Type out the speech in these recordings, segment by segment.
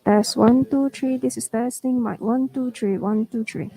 Test 1, 2, 3. This is testing mic 1, 2, 3. 1, 2, 3.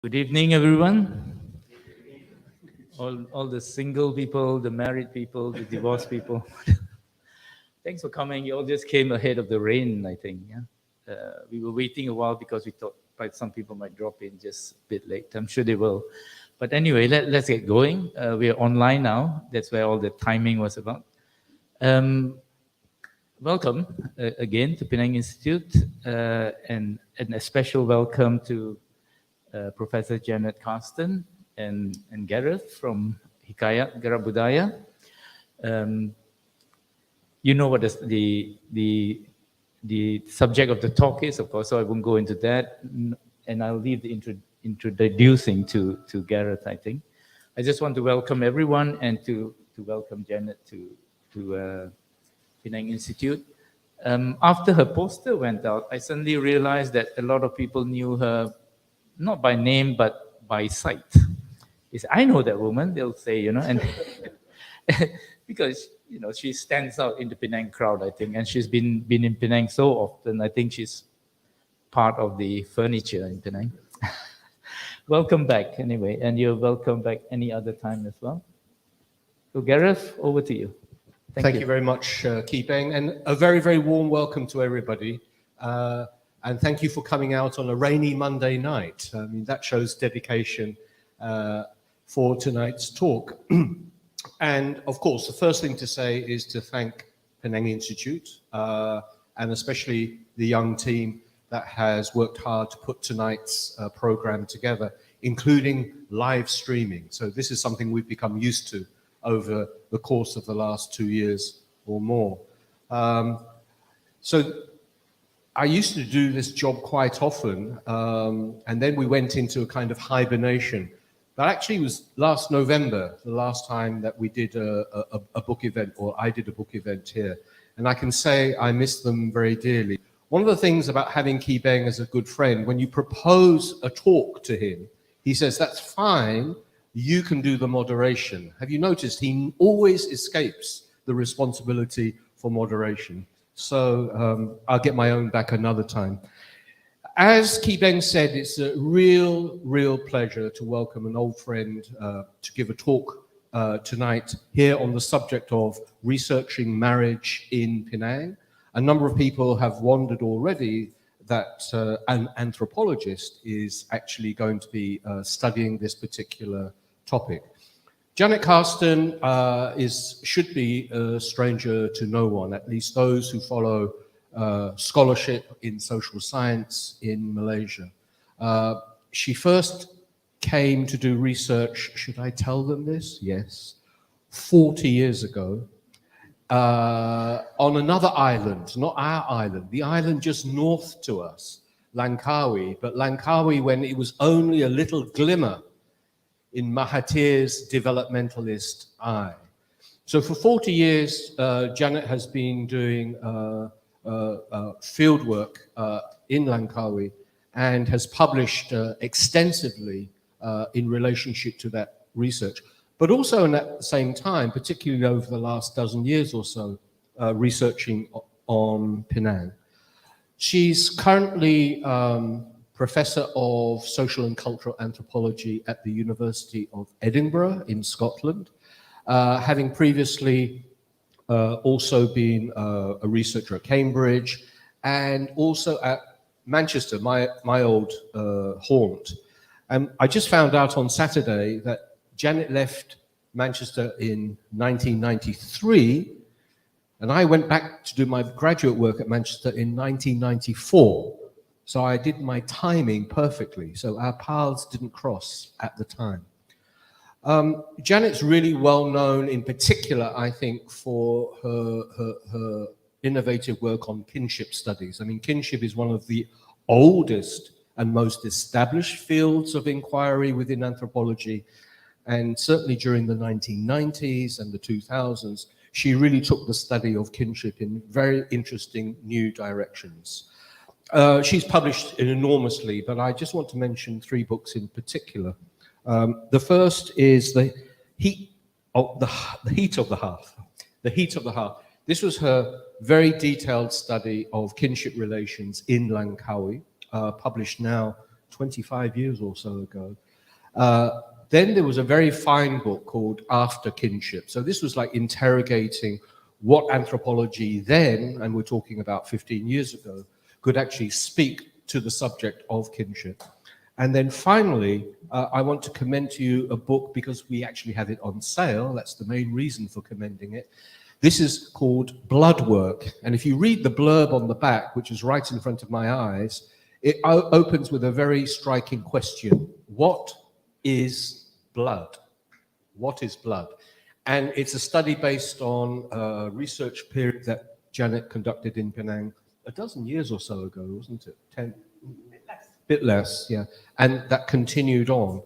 Good evening, everyone. All the single people, the married people, the divorced people. Thanks for coming. You all just came ahead of the rain, I think. Yeah. We were waiting a while because we thought some people might drop in just a bit late. I'm sure they will. But anyway, let's get going. We are online now. That's where all the timing was about. Welcome again to Penang Institute, and a special welcome to Professor Janet Carsten and Gareth from Hikayat Gerakbudaya. You know what the subject of the talk is, of course, so I won't go into that, and I'll leave the introducing to Gareth, I think. I just want to welcome everyone and to welcome Janet to Penang Institute. After her poster went out, I suddenly realized that a lot of people knew her not by name, but by sight. I know that woman, they'll say, and because, she stands out in the Penang crowd, I think, and she's been in Penang so often, I think she's part of the furniture in Penang. Welcome back, anyway, and you're welcome back any other time as well. So, Gareth, over to you. Thank you very much, Ki Peng, and a very, very warm welcome to everybody. And thank you for coming out on a rainy Monday night. I mean, that shows dedication for tonight's talk. And of course, the first thing to say is to thank Penang Institute, and especially the young team that has worked hard to put tonight's program together, including live streaming. So this is something we've become used to over the course of the last 2 years or more. So I used to do this job quite often, and then we went into a kind of hibernation. But actually it was last November, the last time that we did a book event, or I did a book event here. And I can say I miss them very dearly. One of the things about having Ki Peng as a good friend, when you propose a talk to him, he says, that's fine, you can do the moderation. Have you noticed he always escapes the responsibility for moderation? So I'll get my own back another time. As Ki Peng said, it's a real pleasure to welcome an old friend to give a talk tonight here on the subject of researching marriage in Penang. A number of people have wondered already that an anthropologist is actually going to be studying this particular topic. Janet Carsten should be a stranger to no one, at least those who follow scholarship in social science in Malaysia. She first came to do research, should I tell them this? Yes, 40 years ago, on another island, not our island, the island just north to us, Langkawi, but Langkawi when it was only a little glimmer in Mahathir's developmentalist eye. So for 40 years, Janet has been doing field work in Langkawi and has published extensively in relationship to that research. But also in that same time, particularly over the last dozen years or so, researching on Penang. She's currently Professor of Social and Cultural Anthropology at the University of Edinburgh in Scotland, having previously also been a researcher at Cambridge and also at Manchester, my old haunt. And I just found out on Saturday that Janet left Manchester in 1993, and I went back to do my graduate work at Manchester in 1994. So I did my timing perfectly. So our paths didn't cross at the time. Janet's really well known in particular, I think, for her innovative work on kinship studies. I mean, kinship is one of the oldest and most established fields of inquiry within anthropology. And certainly during the 1990s and the 2000s, she really took the study of kinship in very interesting new directions. She's published enormously, but I just want to mention 3 books in particular. The first is The Heat of the Hearth. The Heat of the Hearth. This was her very detailed study of kinship relations in Langkawi, published now 25 years or so ago. Then there was a very fine book called After Kinship. So this was like interrogating what anthropology then, and we're talking about 15 years ago, could actually speak to the subject of kinship. And then finally, I want to commend to you a book because we actually have it on sale. That's the main reason for commending it. This is called Blood Work. And if you read the blurb on the back, which is right in front of my eyes, it opens with a very striking question. What is blood? What is blood? And it's a study based on a research period that Janet conducted in Penang a dozen years or so ago, wasn't it? 10? Bit less, yeah. And that continued on.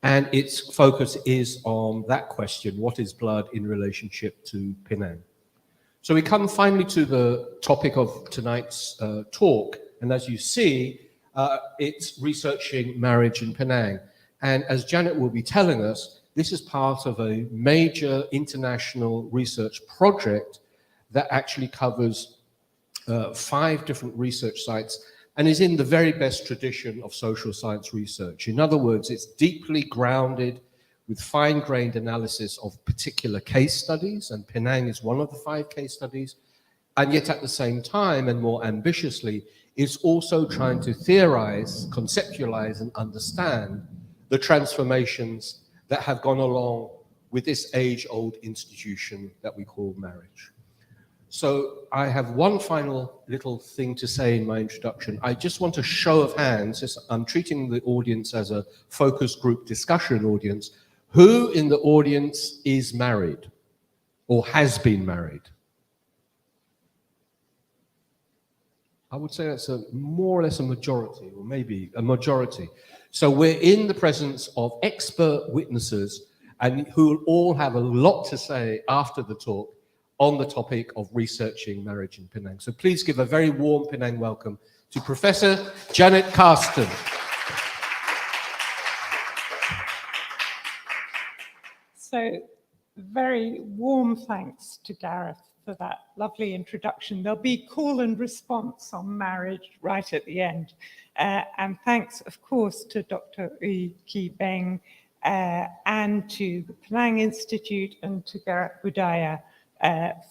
And its focus is on that question, what is blood in relationship to Penang? So we come finally to the topic of tonight's talk. And as you see, it's researching marriage in Penang. And as Janet will be telling us, this is part of a major international research project that actually covers 5 different research sites and is in the very best tradition of social science research. In other words, it's deeply grounded with fine-grained analysis of particular case studies, and Penang is one of the 5 case studies, and yet at the same time, and more ambitiously, is also trying to theorize, conceptualize, and understand the transformations that have gone along with this age-old institution that we call marriage. So I have one final little thing to say in my introduction. I just want a show of hands, as I'm treating the audience as a focus group discussion audience. Who in the audience is married or has been married? I would say that's more or less a majority, or maybe a majority. So we're in the presence of expert witnesses and who will all have a lot to say after the talk on the topic of researching marriage in Penang. So please give a very warm Penang welcome to Professor Janet Carsten. So very warm thanks to Gareth for that lovely introduction. There'll be call and response on marriage right at the end. And thanks, of course, to Dr. Ooi Ki Beng and to the Penang Institute and to Gerakbudaya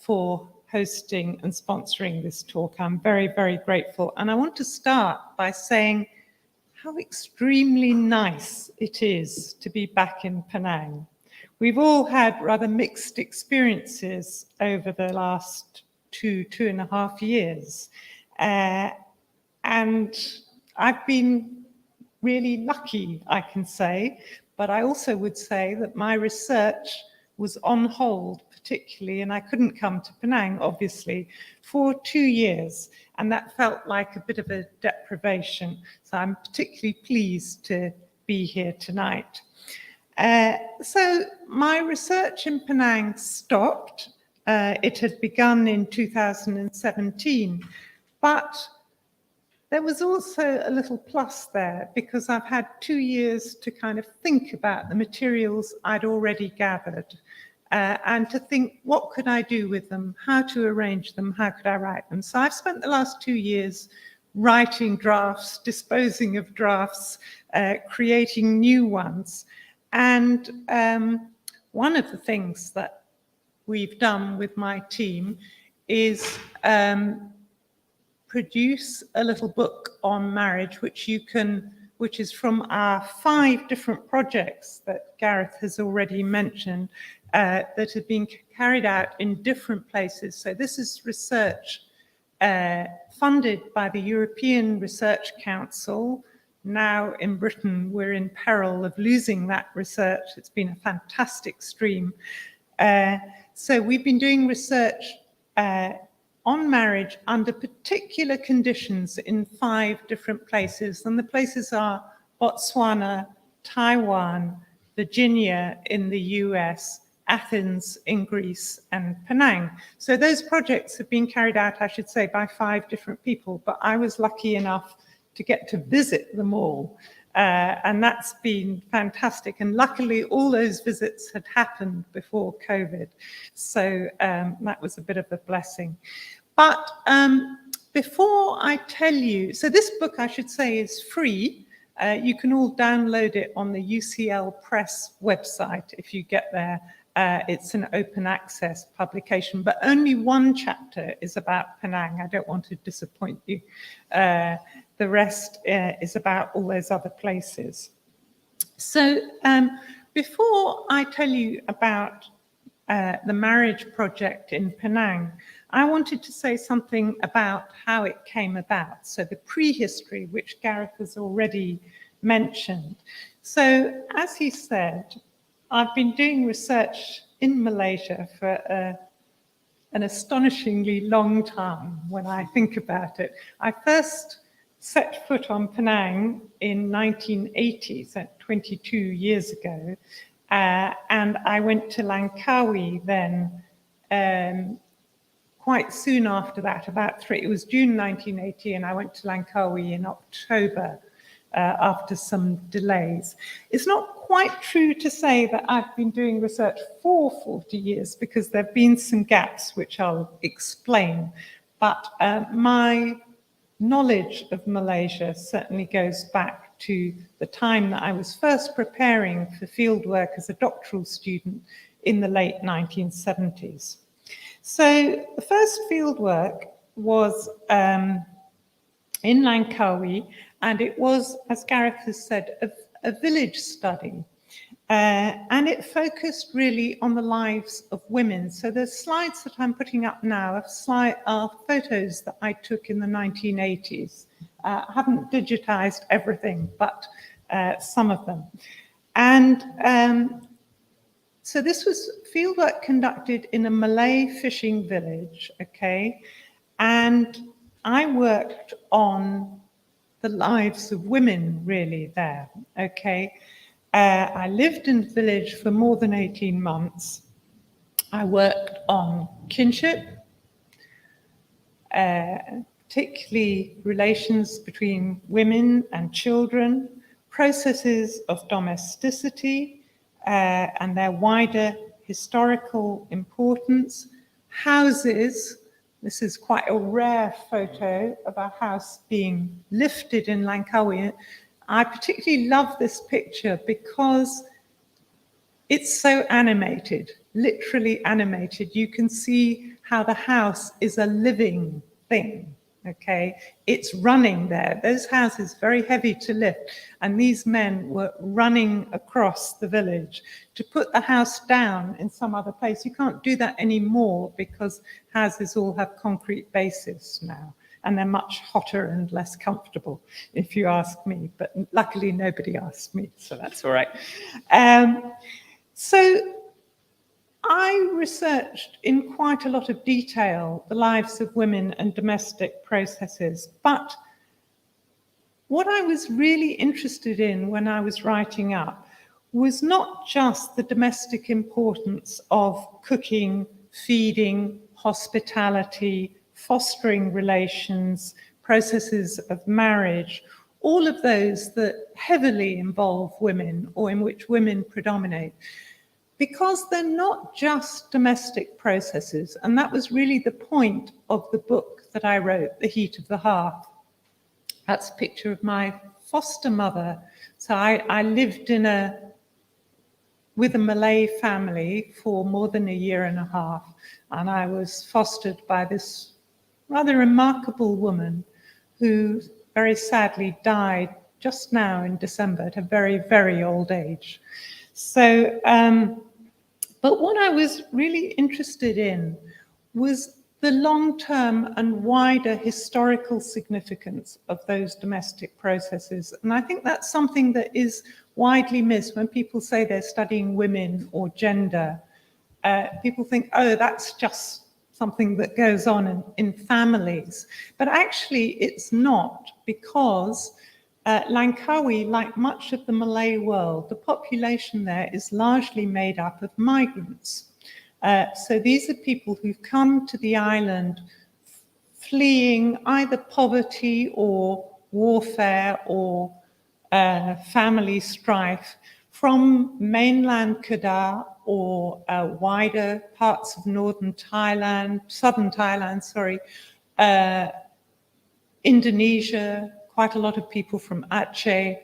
for hosting and sponsoring this talk. I'm very, very grateful. And I want to start by saying how extremely nice it is to be back in Penang. We've all had rather mixed experiences over the last 2.5 years. And I've been really lucky, I can say, but I also would say that my research was on hold, particularly, and I couldn't come to Penang, obviously, for 2 years. And that felt like a bit of a deprivation. So I'm particularly pleased to be here tonight. So my research in Penang stopped. It had begun in 2017, but there was also a little plus there because I've had 2 years to kind of think about the materials I'd already gathered and to think, what could I do with them? How to arrange them? How could I write them? So I've spent the last 2 years writing drafts, disposing of drafts, creating new ones. And one of the things that we've done with my team is produce a little book on marriage, which is from our 5 different projects that Gareth has already mentioned that have been carried out in different places. So this is research funded by the European Research Council. Now in Britain, we're in peril of losing that research. It's been a fantastic stream. So we've been doing research on marriage under particular conditions in 5 different places. And the places are Botswana, Taiwan, Virginia in the US, Athens in Greece, and Penang. So those projects have been carried out, I should say, by 5 different people, but I was lucky enough to get to visit them all. And that's been fantastic. And luckily, all those visits had happened before COVID. So that was a bit of a blessing. But before I tell you, so this book, I should say, is free. You can all download it on the UCL Press website if you get there. It's an open access publication, but only one chapter is about Penang. I don't want to disappoint you. The rest is about all those other places. So before I tell you about the marriage project in Penang, I wanted to say something about how it came about. So the prehistory, which Gareth has already mentioned. So as he said, I've been doing research in Malaysia for an astonishingly long time when I think about it. I first set foot on Penang in 1980, so 22 years ago, and I went to Langkawi then quite soon after that, it was June 1980, and I went to Langkawi in October after some delays. It's not quite true to say that I've been doing research for 40 years because there have been some gaps which I'll explain, but my knowledge of Malaysia certainly goes back to the time that I was first preparing for fieldwork as a doctoral student in the late 1970s. So the first fieldwork was in Langkawi, and it was, as Gareth has said, a village study. And it focused really on the lives of women. So the slides that I'm putting up now are photos that I took in the 1980s. I haven't digitized everything, but some of them. And so this was fieldwork conducted in a Malay fishing village, okay? And I worked on the lives of women really there, okay? I lived in the village for more than 18 months. I worked on kinship, particularly relations between women and children, processes of domesticity, and their wider historical importance, houses. This is quite a rare photo of a house being lifted in Langkawi. I particularly love this picture because it's so animated, literally animated. You can see how the house is a living thing, okay? It's running there. Those houses, very heavy to lift, and these men were running across the village to put the house down in some other place. You can't do that anymore because houses all have concrete bases now, and they're much hotter and less comfortable, if you ask me. But luckily, nobody asked me, so that's all right. So I researched in quite a lot of detail the lives of women and domestic processes. But what I was really interested in when I was writing up was not just the domestic importance of cooking, feeding, hospitality, fostering relations, processes of marriage, all of those that heavily involve women or in which women predominate, because they're not just domestic processes. And that was really the point of the book that I wrote, The Heat of the Hearth. That's a picture of my foster mother. So I lived with a Malay family for more than a year and a half, and I was fostered by this rather remarkable woman who very sadly died just now in December at a very, very old age. So, but what I was really interested in was the long-term and wider historical significance of those domestic processes. And I think that's something that is widely missed when people say they're studying women or gender. People think, oh, that's just something that goes on in families. But actually it's not, because Langkawi, like much of the Malay world, the population there is largely made up of migrants. So these are people who've come to the island fleeing either poverty or warfare or family strife from mainland Kedah or wider parts of southern Thailand, Indonesia, quite a lot of people from Aceh,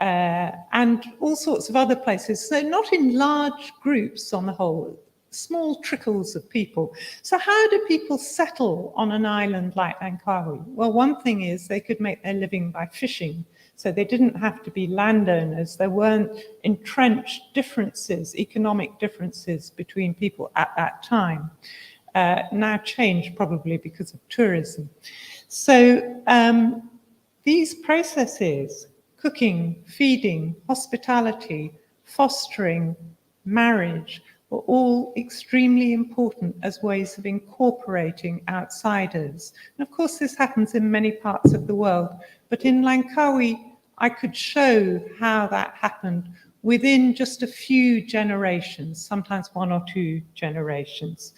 and all sorts of other places. So not in large groups on the whole, small trickles of people. So how do people settle on an island like Langkawi? Well, one thing is they could make their living by fishing. So they didn't have to be landowners. There weren't entrenched differences, economic differences between people at that time. Now changed probably because of tourism. So these processes, cooking, feeding, hospitality, fostering, marriage, were all extremely important as ways of incorporating outsiders. And of course, this happens in many parts of the world, but in Langkawi, I could show how that happened within just a few generations, sometimes 1 or 2 generations.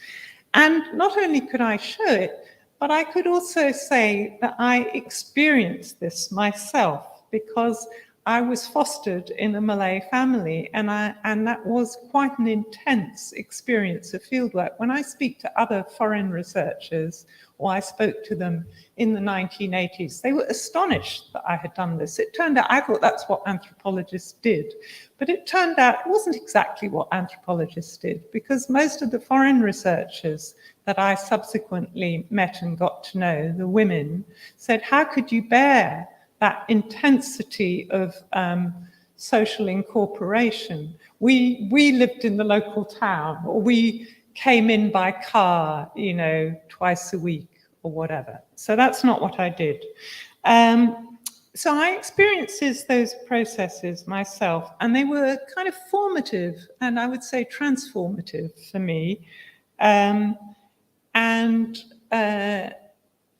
And not only could I show it, but I could also say that I experienced this myself, because I was fostered in a Malay family, and that was quite an intense experience of fieldwork. When I speak to other foreign researchers, or I spoke to them in the 1980s, they were astonished that I had done this. It turned out, I thought that's what anthropologists did, but it turned out it wasn't exactly what anthropologists did, because most of the foreign researchers that I subsequently met and got to know, the women, said, how could you bear that intensity of social incorporation? We lived in the local town, or we came in by car, you know, twice a week or whatever. So that's not what I did. So I experienced those processes myself, and they were kind of formative, and I would say transformative for me, and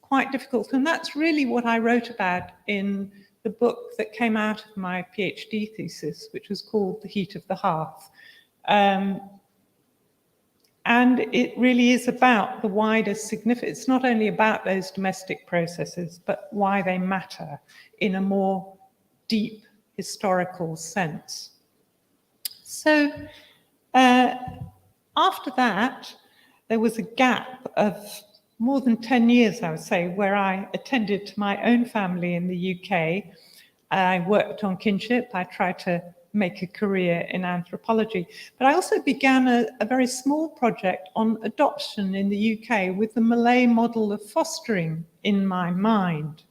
quite difficult. And that's really what I wrote about in the book that came out of my PhD thesis, which was called The Heat of the Hearth. And it really is about the wider significance. It's not only about those domestic processes, but why they matter in a more deep historical sense. So after that, there was a gap of more than 10 years, I would say, where I attended to my own family in the UK. I worked on kinship. I tried to make a career in anthropology. But I also began a very small project on adoption in the UK with the Malay model of fostering in my mind.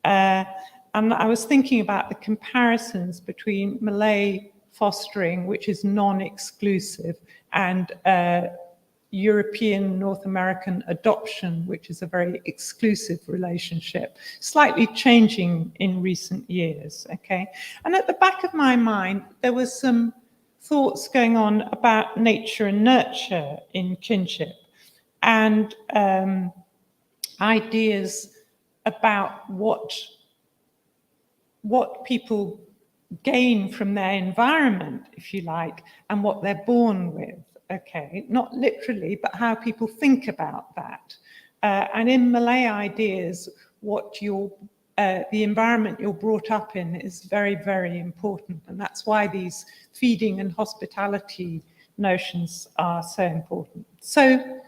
And I was thinking about the comparisons between Malay fostering, which is non-exclusive, and European North American adoption, which is a very exclusive relationship, slightly changing in recent years, okay? And at the back of my mind, there was some thoughts going on about nature and nurture in kinship, and ideas about what people gain from their environment, if you like, and what they're born with. Okay, not literally, but how people think about that. And in Malay ideas, what the environment you're brought up in is very, very important. And that's why these feeding and hospitality notions are so important. So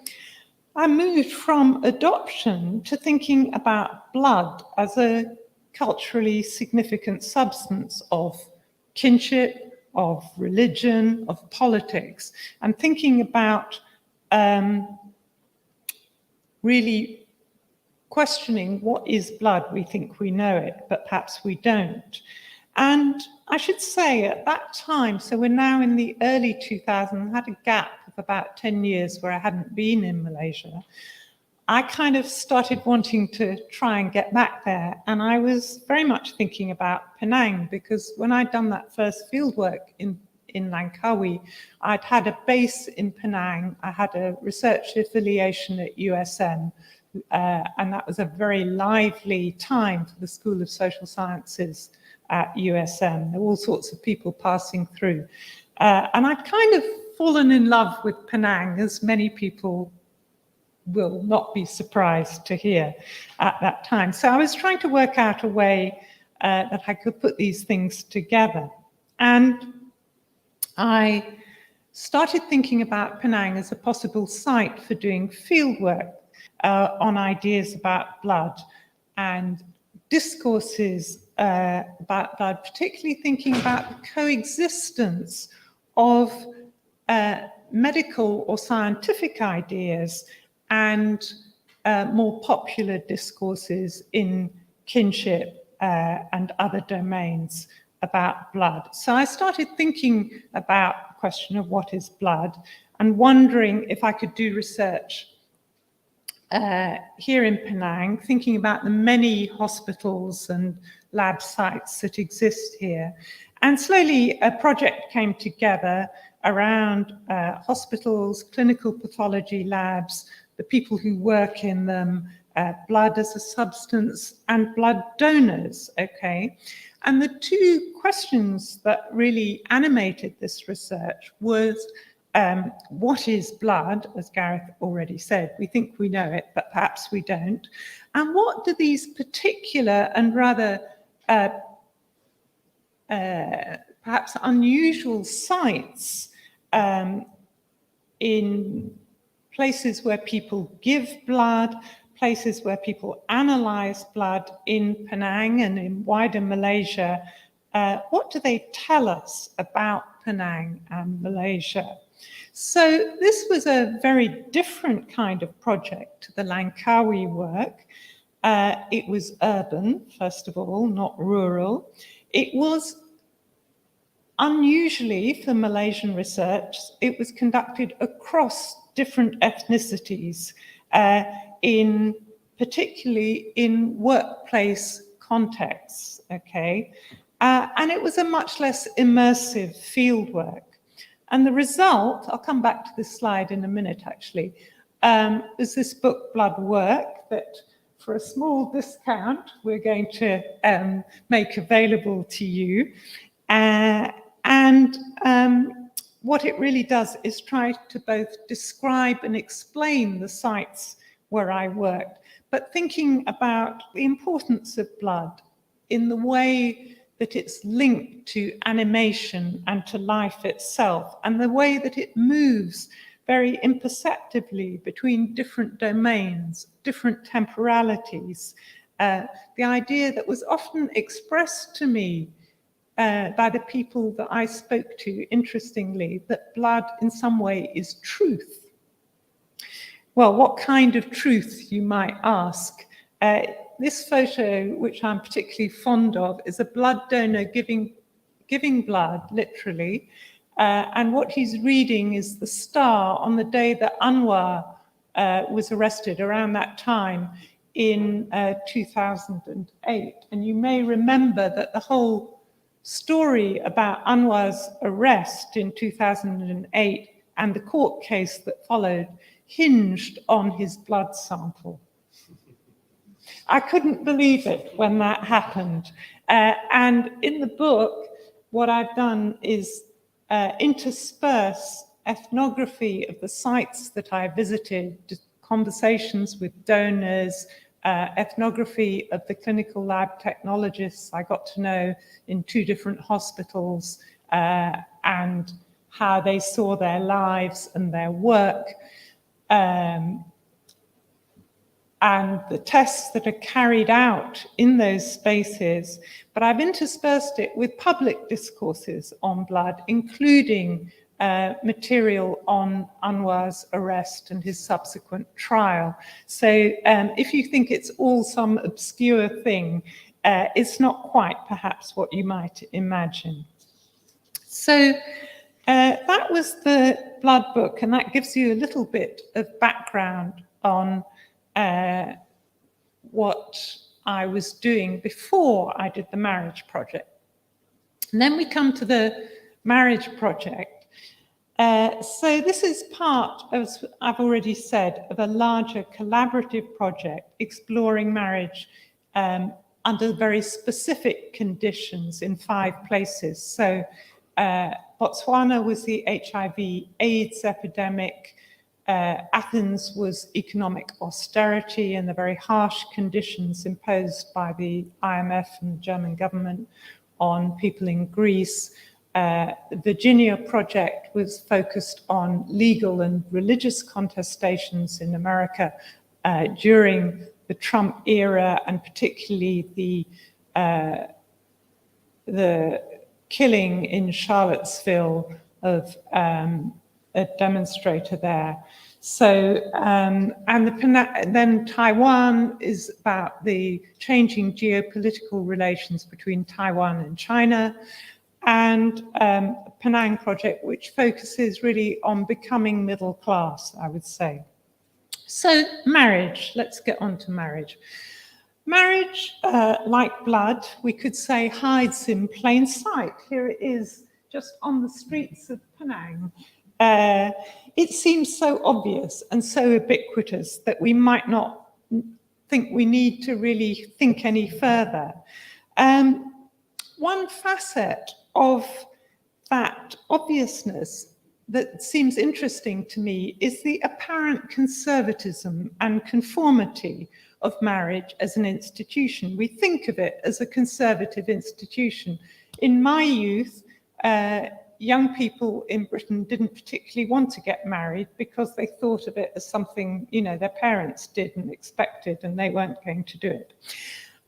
I moved from adoption to thinking about blood as a culturally significant substance of kinship, of religion, of politics, and thinking about really questioning what is blood. We think we know it, but perhaps we don't. And I should say at that time, so we're now in the early 2000s, I had a gap of about 10 years where I hadn't been in Malaysia. I kind of started wanting to try and get back there. And I was very much thinking about Penang, because when I'd done that first fieldwork in Langkawi, I'd had a base in Penang. I had a research affiliation at USM, and that was a very lively time for the School of Social Sciences at USM. There were all sorts of people passing through. And I'd kind of fallen in love with Penang, as many people will not be surprised to hear at that time. So I was trying to work out a way that I could put these things together. And I started thinking about Penang as a possible site for doing fieldwork on ideas about blood and discourses about blood, particularly thinking about the coexistence of medical or scientific ideas and more popular discourses in kinship and other domains about blood. So I started thinking about the question of what is blood and wondering if I could do research here in Penang, thinking about the many hospitals and lab sites that exist here. And slowly a project came together around hospitals, clinical pathology labs, the people who work in them, blood as a substance, and blood donors, okay? And the two questions that really animated this research was, what is blood, as Gareth already said? We think we know it, but perhaps we don't. And what do these particular and rather perhaps unusual sites in places where people give blood, places where people analyze blood in Penang and in wider Malaysia, what do they tell us about Penang and Malaysia? So this was a very different kind of project to the Langkawi work. It was urban, first of all, not rural. It was unusually for Malaysian research, it was conducted across different ethnicities, particularly in workplace contexts, okay? And it was a much less immersive fieldwork. And the result, I'll come back to this slide in a minute actually, is this book, Blood Work, that for a small discount, we're going to make available to you. What it really does is try to both describe and explain the sites where I worked, but thinking about the importance of blood in the way that it's linked to animation and to life itself, and the way that it moves very imperceptibly between different domains, different temporalities. The idea that was often expressed to me by the people that I spoke to, interestingly, that blood in some way is truth. Well, what kind of truth, you might ask? This photo, which I'm particularly fond of, is a blood donor giving blood, literally. And what he's reading is the star on the day that Anwar was arrested, around that time in 2008. And you may remember that the whole story about Anwar's arrest in 2008 and the court case that followed hinged on his blood sample. I couldn't believe it when that happened. And in the book, what I've done is intersperse ethnography of the sites that I visited, conversations with donors, ethnography of the clinical lab technologists I got to know in 2 different hospitals, and how they saw their lives and their work, and the tests that are carried out in those spaces. But I've interspersed it with public discourses on blood, including material on Anwar's arrest and his subsequent trial. So if you think it's all some obscure thing, it's not quite perhaps what you might imagine. So that was the blood book, and that gives you a little bit of background on what I was doing before I did the marriage project. And then we come to the marriage project. So this is part, as I've already said, of a larger collaborative project exploring marriage under very specific conditions in 5 places. So Botswana was the HIV/AIDS epidemic. Athens was economic austerity and the very harsh conditions imposed by the IMF and the German government on people in Greece. The Virginia project was focused on legal and religious contestations in America during the Trump era, and particularly the killing in Charlottesville of a demonstrator there. So, and then Taiwan is about the changing geopolitical relations between Taiwan and China, and Penang project, which focuses really on becoming middle class, I would say. So marriage, let's get on to marriage. Marriage, like blood, we could say, hides in plain sight. Here it is, just on the streets of Penang. It seems so obvious and so ubiquitous that we might not think we need to really think any further. One facet of that obviousness that seems interesting to me is the apparent conservatism and conformity of marriage as an institution. We think of it as a conservative institution. In my youth, young people in Britain didn't particularly want to get married because they thought of it as something, you know, their parents did and expected, and they weren't going to do it.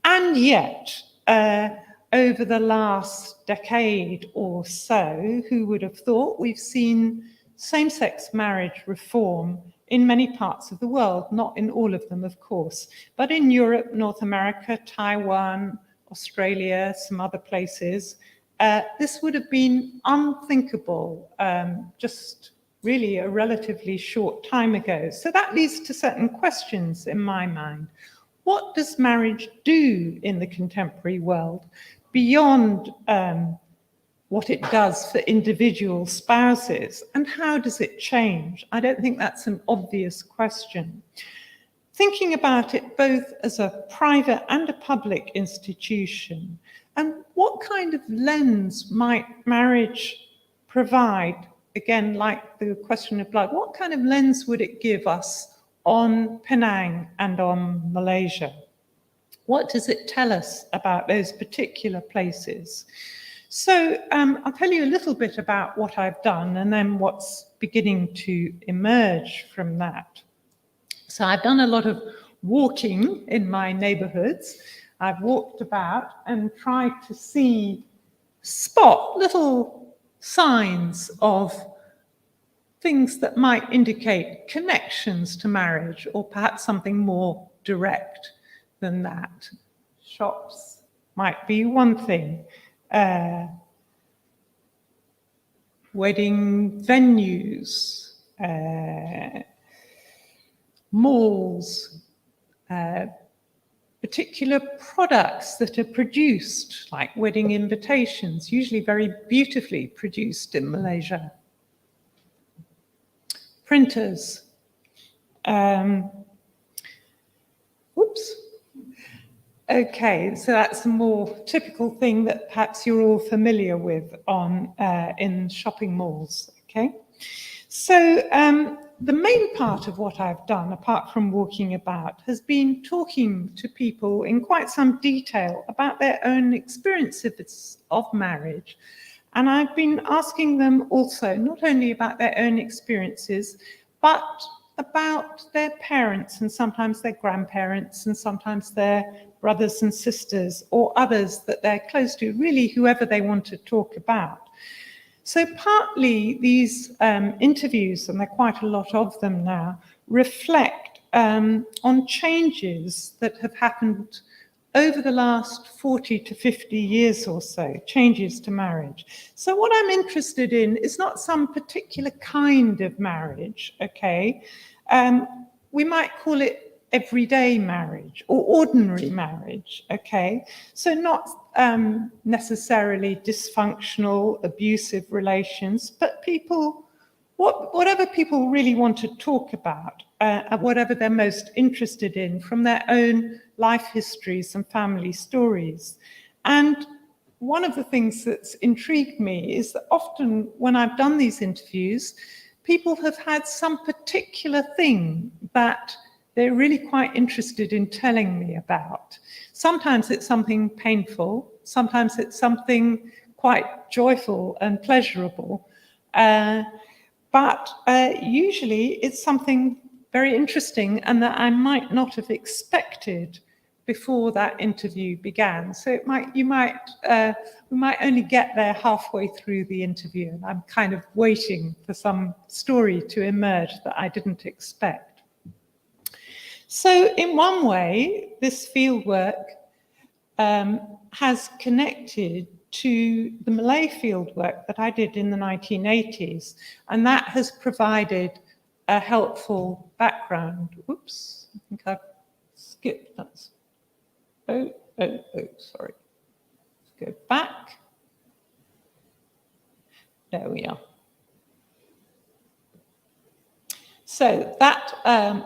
And yet, over the last decade or so, who would have thought, we've seen same-sex marriage reform in many parts of the world, not in all of them, of course, but in Europe, North America, Taiwan, Australia, some other places. This would have been unthinkable just really a relatively short time ago. So that leads to certain questions in my mind. What does marriage do in the contemporary world beyond what it does for individual spouses, and how does it change? I don't think that's an obvious question. Thinking about it both as a private and a public institution, and what kind of lens might marriage provide, again, like the question of blood, what kind of lens would it give us on Penang and on Malaysia? What does it tell us about those particular places? So I'll tell you a little bit about what I've done and then what's beginning to emerge from that. So I've done a lot of walking in my neighborhoods. I've walked about and tried to spot little signs of things that might indicate connections to marriage, or perhaps something more direct than that. Shops might be one thing. Wedding venues, malls, particular products that are produced, like wedding invitations, usually very beautifully produced in Malaysia. Printers. Okay, so that's a more typical thing that perhaps you're all familiar with in shopping malls, okay? So the main part of what I've done, apart from walking about, has been talking to people in quite some detail about their own experiences of marriage. And I've been asking them also, not only about their own experiences, but about their parents and sometimes their grandparents and sometimes their brothers and sisters or others that they're close to, really whoever they want to talk about. So partly these interviews, and there are quite a lot of them now, reflect on changes that have happened over the last 40 to 50 years or so, changes to marriage. So what I'm interested in is not some particular kind of marriage, okay? We might call it everyday marriage or ordinary marriage, okay? So not necessarily dysfunctional, abusive relations, but people, whatever people really want to talk about, whatever they're most interested in from their own life histories and family stories. And one of the things that's intrigued me is that often when I've done these interviews, people have had some particular thing that they're really quite interested in telling me about. Sometimes it's something painful, sometimes it's something quite joyful and pleasurable, but usually it's something very interesting and that I might not have expected before that interview began. So we might only get there halfway through the interview, and I'm kind of waiting for some story to emerge that I didn't expect. So in one way, this fieldwork has connected to the Malay fieldwork that I did in the 1980s, and that has provided a helpful background. Oops, I think I've skipped that. Oh, sorry. Let's go back. There we are. So that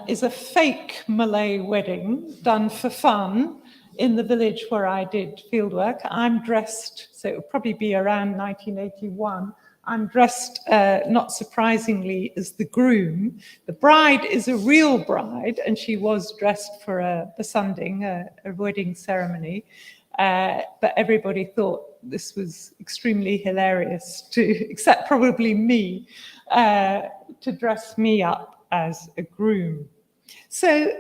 is a fake Malay wedding done for fun in the village where I did fieldwork. I'm dressed, so it would probably be around 1981. I'm dressed, not surprisingly, as the groom. The bride is a real bride, and she was dressed for a basunding, a wedding ceremony. But everybody thought this was extremely hilarious, except probably me, to dress me up as a groom. So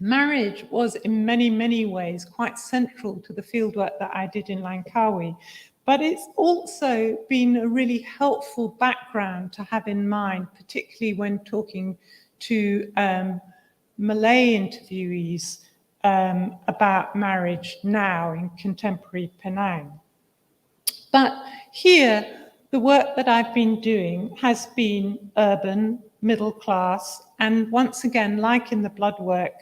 marriage was in many, many ways quite central to the fieldwork that I did in Langkawi. But it's also been a really helpful background to have in mind, particularly when talking to Malay interviewees about marriage now in contemporary Penang. But here, the work that I've been doing has been urban, middle class, and once again, like in the blood work,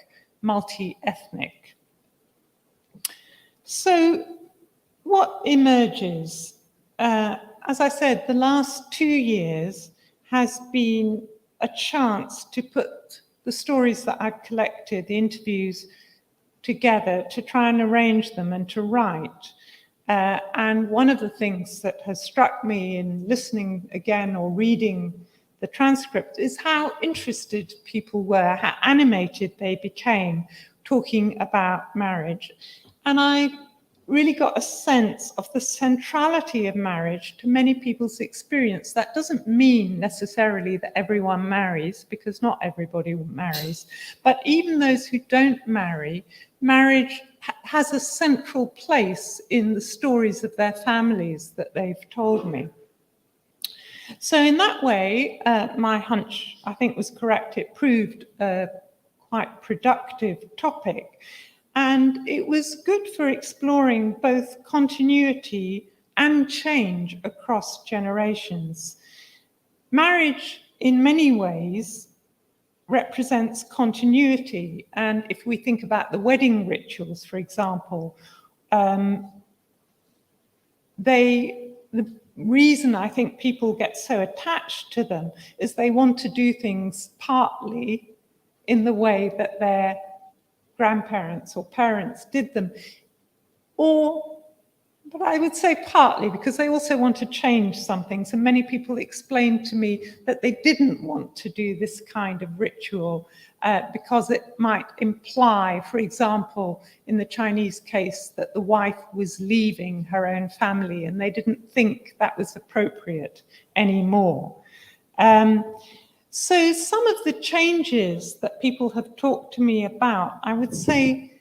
multi-ethnic. So what emerges? As I said, the last 2 years has been a chance to put the stories that I've collected, the interviews, together to try and arrange them and to write. And one of the things that has struck me in listening again or reading the transcript is how interested people were, how animated they became talking about marriage. And I really got a sense of the centrality of marriage to many people's experience. That doesn't mean necessarily that everyone marries, because not everybody marries, but even those who don't marry, marriage has a central place in the stories of their families that they've told me. So in that way, my hunch, I think, was correct. It proved a quite productive topic. And it was good for exploring both continuity and change across generations. Marriage, in many ways, represents continuity. And if we think about the wedding rituals, for example, the reason I think people get so attached to them is they want to do things partly in the way that their grandparents or parents did them, but I would say partly because they also want to change something. So many people explained to me that they didn't want to do this kind of ritual because it might imply, for example, in the Chinese case, that the wife was leaving her own family and they didn't think that was appropriate anymore. So some of the changes that people have talked to me about, I would say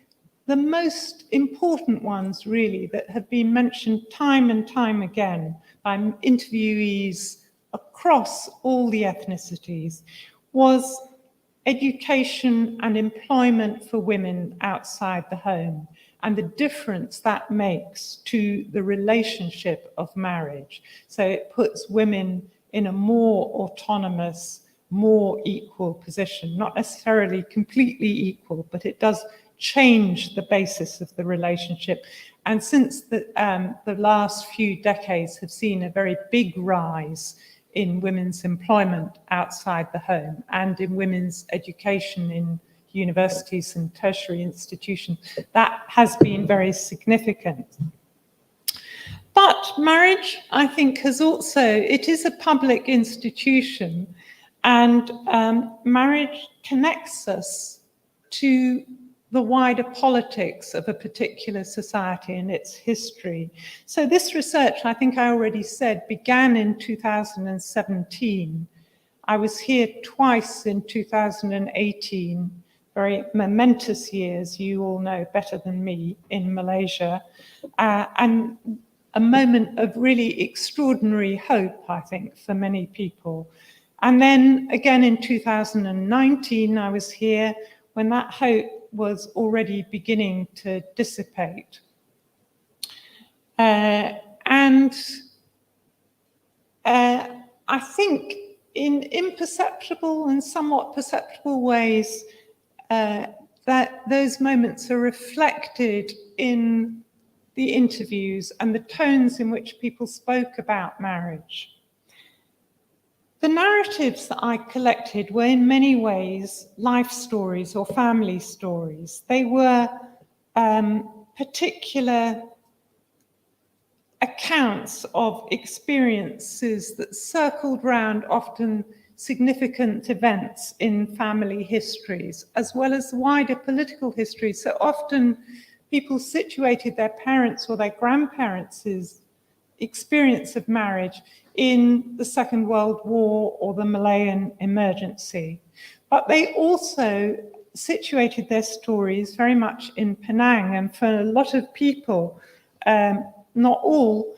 the most important ones really that have been mentioned time and time again by interviewees across all the ethnicities was education and employment for women outside the home and the difference that makes to the relationship of marriage. So it puts women in a more autonomous, more equal position, not necessarily completely equal, but it does change the basis of the relationship. And since the last few decades have seen a very big rise in women's employment outside the home and in women's education in universities and tertiary institutions, that has been very significant. But marriage, I think, has also, it is a public institution, and marriage connects us to the wider politics of a particular society and its history. So this research, I think I already said, began in 2017. I was here twice in 2018, very momentous years, you all know better than me, in Malaysia, and a moment of really extraordinary hope, I think, for many people. And then again in 2019, I was here when that hope was already beginning to dissipate. And I think in imperceptible and somewhat perceptible ways, that those moments are reflected in the interviews and the tones in which people spoke about marriage. The narratives that I collected were in many ways life stories or family stories. They were particular accounts of experiences that circled round often significant events in family histories, as well as wider political history. So often people situated their parents or their grandparents' experience of marriage in the Second World War or the Malayan emergency. But they also situated their stories very much in Penang, and for a lot of people, not all,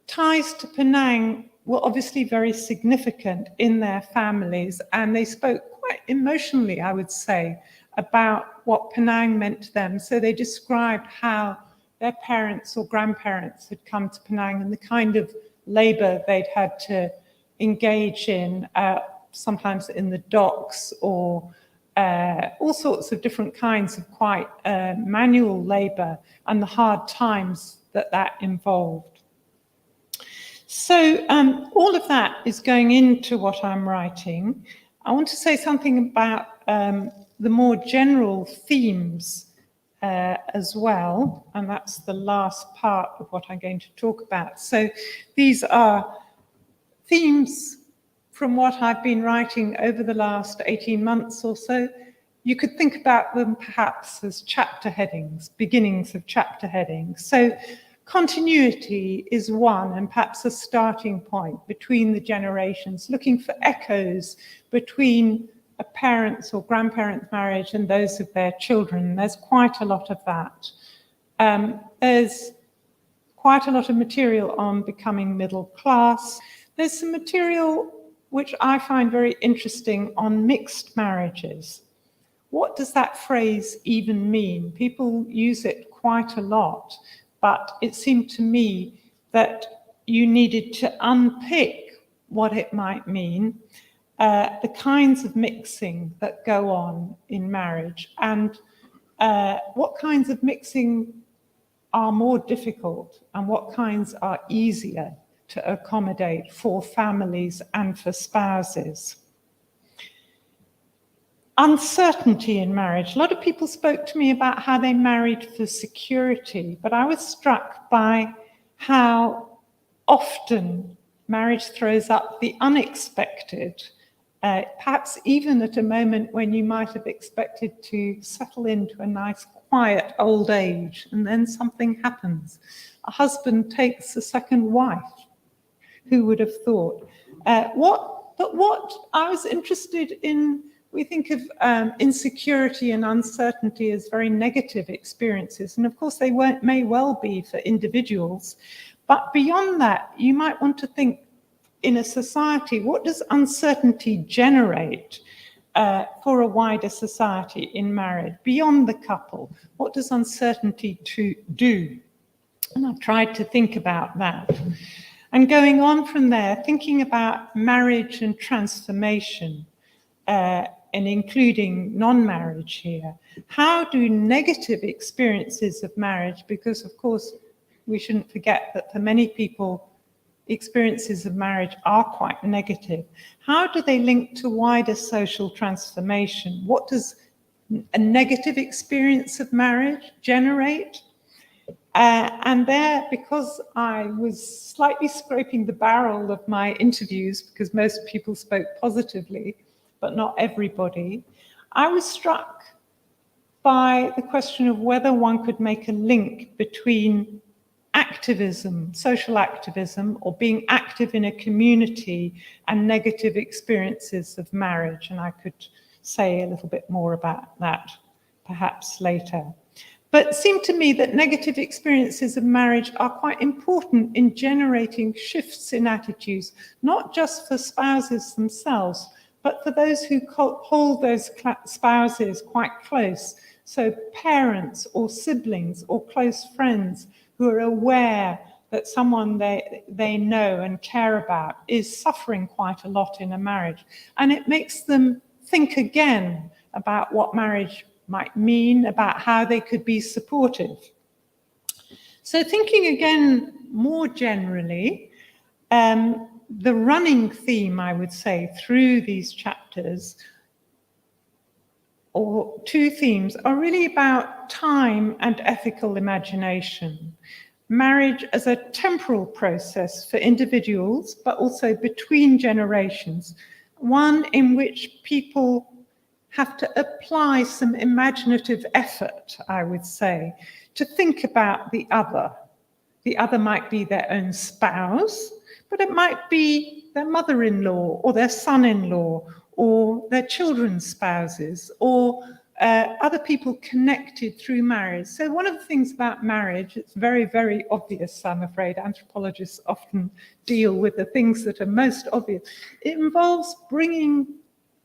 ties to Penang were obviously very significant in their families, and they spoke quite emotionally, I would say, about what Penang meant to them. So they described how their parents or grandparents had come to Penang and the kind of labor they'd had to engage in, sometimes in the docks, or all sorts of different kinds of quite manual labor, and the hard times that involved. So all of that is going into what I'm writing. I want to say something about the more general themes as well, and that's the last part of what I'm going to talk about. So these are themes from what I've been writing over the last 18 months or so. You could think about them perhaps as chapter headings, beginnings of chapter headings. So continuity is one, and perhaps a starting point between the generations, looking for echoes between a parent's or grandparent's marriage and those of their children. There's quite a lot of that. There's quite a lot of material on becoming middle class. There's some material which I find very interesting on mixed marriages. What does that phrase even mean? People use it quite a lot, but it seemed to me that you needed to unpick what it might mean, the kinds of mixing that go on in marriage, and what kinds of mixing are more difficult and what kinds are easier to accommodate for families and for spouses. Uncertainty in marriage. A lot of people spoke to me about how they married for security, but I was struck by how often marriage throws up the unexpected, perhaps even at a moment when you might have expected to settle into a nice, quiet old age, and then something happens. A husband takes a second wife. Who would have thought? What I was interested in, we think of insecurity and uncertainty as very negative experiences, and of course they may well be for individuals, but beyond that, you might want to think in a society, what does uncertainty generate for a wider society in marriage, beyond the couple? What does uncertainty do? And I've tried to think about that. And going on from there, thinking about marriage and transformation, and including non-marriage here. How do negative experiences of marriage, because of course we shouldn't forget that for many people, experiences of marriage are quite negative. How do they link to wider social transformation? What does a negative experience of marriage generate? And there, because I was slightly scraping the barrel of my interviews, because most people spoke positively, but not everybody, I was struck by the question of whether one could make a link between activism, social activism, or being active in a community, and negative experiences of marriage. And I could say a little bit more about that perhaps later. But it seemed to me that negative experiences of marriage are quite important in generating shifts in attitudes, not just for spouses themselves, but for those who hold those spouses quite close. So parents or siblings or close friends who are aware that someone they know and care about is suffering quite a lot in a marriage. And it makes them think again about what marriage might mean, about how they could be supportive. So thinking again more generally, the running theme, I would say, through these chapters, or two themes, are really about time and ethical imagination. Marriage as a temporal process for individuals, but also between generations, one in which people have to apply some imaginative effort, I would say, to think about the other. The other might be their own spouse, but it might be their mother-in-law or their son-in-law or their children's spouses or other people connected through marriage. So one of the things about marriage, it's very, very obvious, I'm afraid. Anthropologists often deal with the things that are most obvious. It involves bringing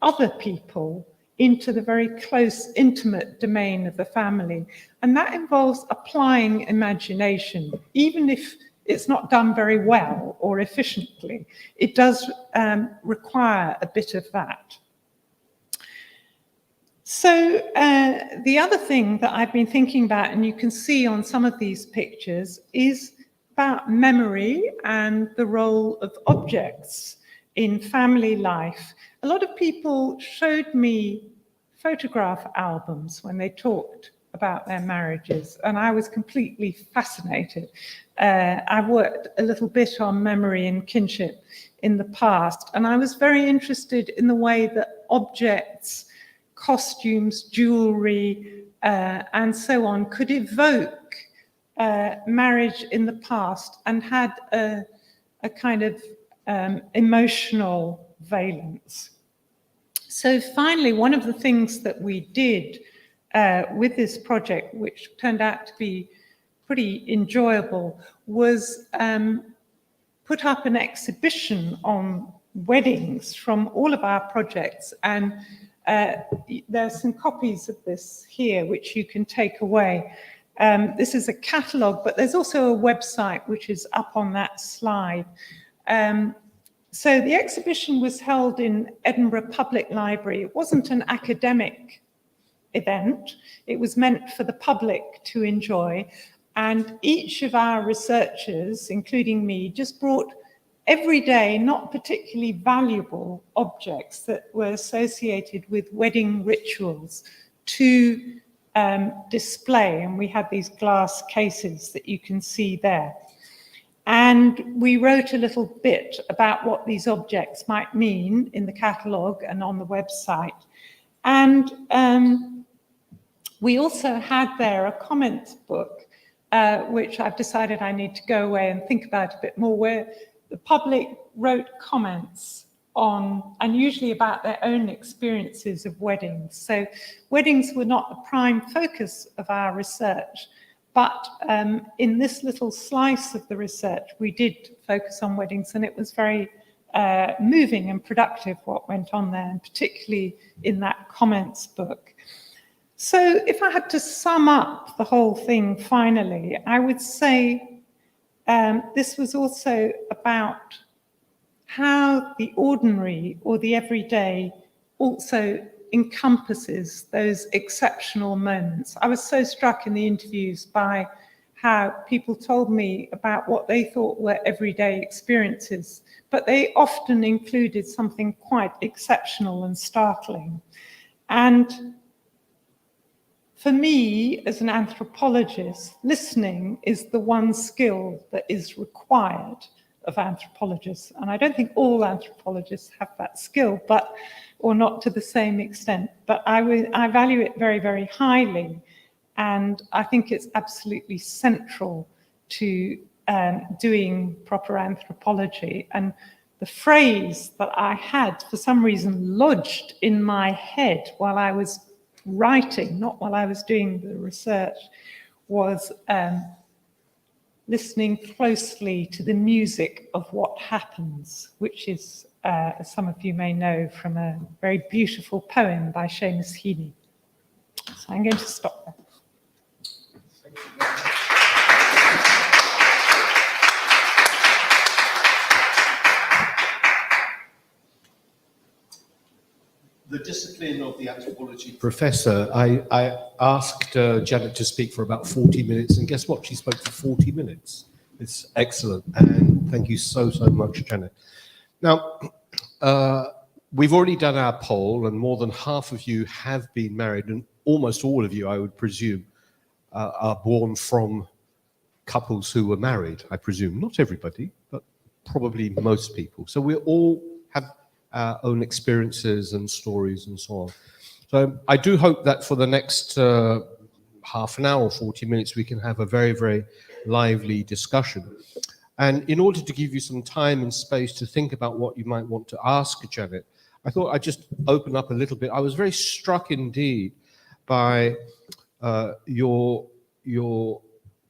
other people into the very close, intimate domain of the family. And that involves applying imagination, even if it's not done very well or efficiently. It does require a bit of that. So the other thing that I've been thinking about, and you can see on some of these pictures, is about memory and the role of objects in family life. A lot of people showed me photograph albums when they talked about their marriages, and I was completely fascinated. I've worked a little bit on memory and kinship in the past, and I was very interested in the way that objects, costumes, jewelry, and so on could evoke marriage in the past and had a kind of emotional valence. So finally, one of the things that we did with this project, which turned out to be pretty enjoyable, was put up an exhibition on weddings from all of our projects. And there's some copies of this here, which you can take away. This is a catalogue, but there's also a website, which is up on that slide. So the exhibition was held in Edinburgh Public Library. It wasn't an academic event. It was meant for the public to enjoy. And each of our researchers, including me, just brought everyday, not particularly valuable objects that were associated with wedding rituals to display. And we had these glass cases that you can see there. And we wrote a little bit about what these objects might mean in the catalogue and on the website. And we also had there a comments book, which I've decided I need to go away and think about a bit more, where the public wrote comments on, and usually about their own experiences of weddings. So weddings were not the prime focus of our research, but in this little slice of the research, we did focus on weddings, and it was very moving and productive what went on there, and particularly in that comments book. So if I had to sum up the whole thing finally, I would say this was also about how the ordinary or the everyday also encompasses those exceptional moments. I was so struck in the interviews by how people told me about what they thought were everyday experiences, but they often included something quite exceptional and startling. And for me, as an anthropologist, listening is the one skill that is required of anthropologists. And I don't think all anthropologists have that skill, but or not to the same extent. But I value it very, very highly. And I think it's absolutely central to doing proper anthropology. And the phrase that I had, for some reason, lodged in my head while I was writing, not while I was doing the research, was listening closely to the music of what happens, which is, as some of you may know, from a very beautiful poem by Seamus Heaney. So I'm going to stop there. The discipline of the anthropology professor, I asked Janet to speak for about 40 minutes, and guess what? She spoke for 40 minutes. It's excellent, and thank you so much, Janet. Now, we've already done our poll, and more than half of you have been married, and almost all of you, I would presume, are born from couples who were married, I presume. Not everybody, but probably most people. So we all have our own experiences and stories and so on. So I do hope that for the next half an hour or 40 minutes, we can have a very, very lively discussion. And in order to give you some time and space to think about what you might want to ask Janet, I thought I'd just open up a little bit. I was very struck indeed by your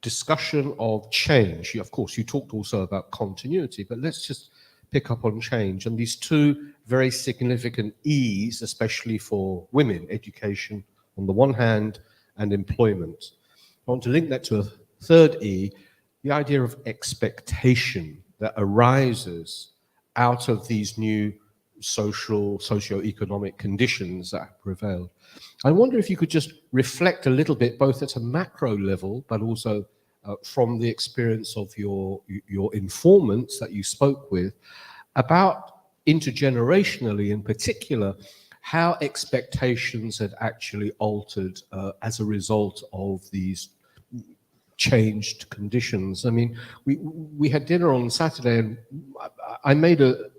discussion of change. Of course, you talked also about continuity, but let's just pick up on change and these two very significant E's, especially for women, education on the one hand and employment. I want to link that to a third E, the idea of expectation that arises out of these new socio-economic conditions that have prevailed. I wonder if you could just reflect a little bit, both at a macro level, but also from the experience of your informants that you spoke with, about intergenerationally in particular, how expectations had actually altered as a result of these changed conditions. I mean, we had dinner on Saturday, and I made a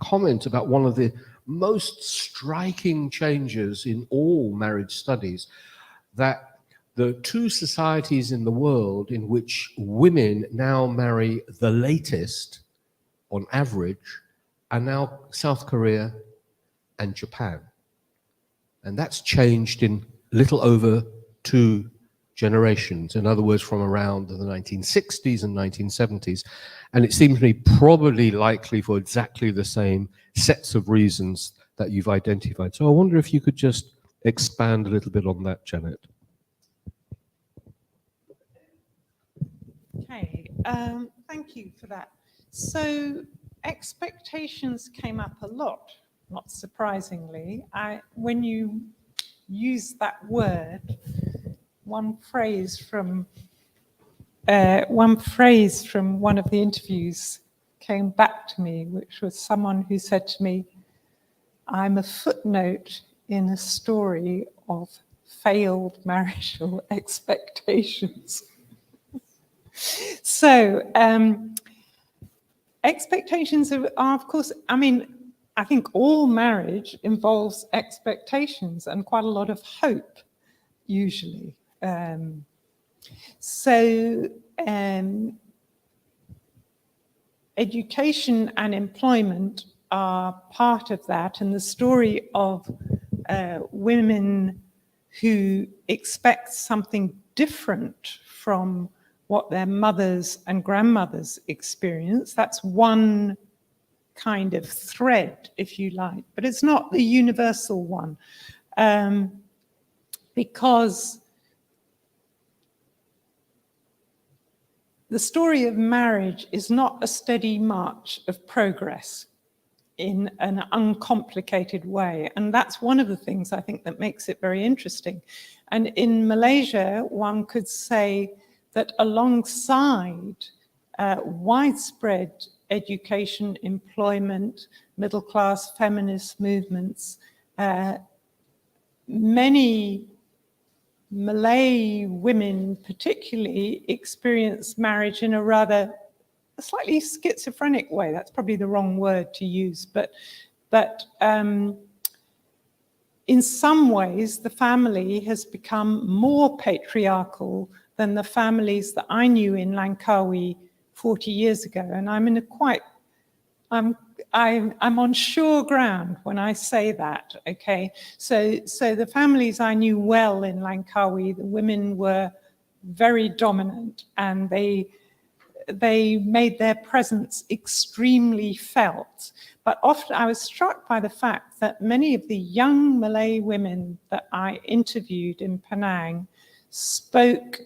comment about one of the most striking changes in all marriage studies, that the two societies in the world in which women now marry the latest, on average, are now South Korea and Japan. And that's changed in little over 2 generations. In other words, from around the 1960s and 1970s. And it seems to me probably likely for exactly the same sets of reasons that you've identified. So I wonder if you could just expand a little bit on that, Janet. Okay, thank you for that. So expectations came up a lot, not surprisingly. When you use that word, one phrase from one of the interviews came back to me, which was someone who said to me, "I'm a footnote in a story of failed marital expectations." So expectations are, of course, I think all marriage involves expectations and quite a lot of hope, usually. Education and employment are part of that, and the story of women who expect something different from what their mothers and grandmothers experience, that's one kind of thread, if you like, but it's not the universal one, because the story of marriage is not a steady march of progress in an uncomplicated way. And that's one of the things I think that makes it very interesting. And in Malaysia, one could say that alongside widespread education, employment, middle-class feminist movements, many Malay women particularly experience marriage in a slightly schizophrenic way. That's probably the wrong word to use, but in some ways the family has become more patriarchal than the families that I knew in Langkawi 40 years ago. And I'm in a quite, I'm on sure ground when I say that, okay? So the families I knew well in Langkawi, the women were very dominant, and they made their presence extremely felt. But often I was struck by the fact that many of the young Malay women that I interviewed in Penang spoke,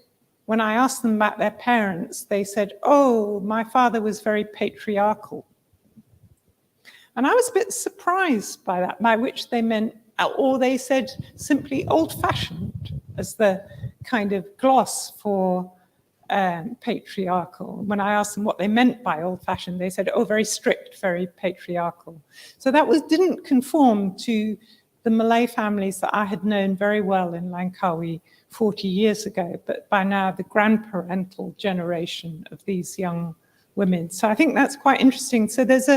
when I asked them about their parents, they said, oh, my father was very patriarchal. And I was a bit surprised by that, by which they meant, or they said simply old-fashioned as the kind of gloss for patriarchal. When I asked them what they meant by old-fashioned, they said, oh, very strict, very patriarchal. So that didn't conform to the Malay families that I had known very well in Langkawi 40 years ago, but by now the grandparental generation of these young women. So I think that's quite interesting. So there's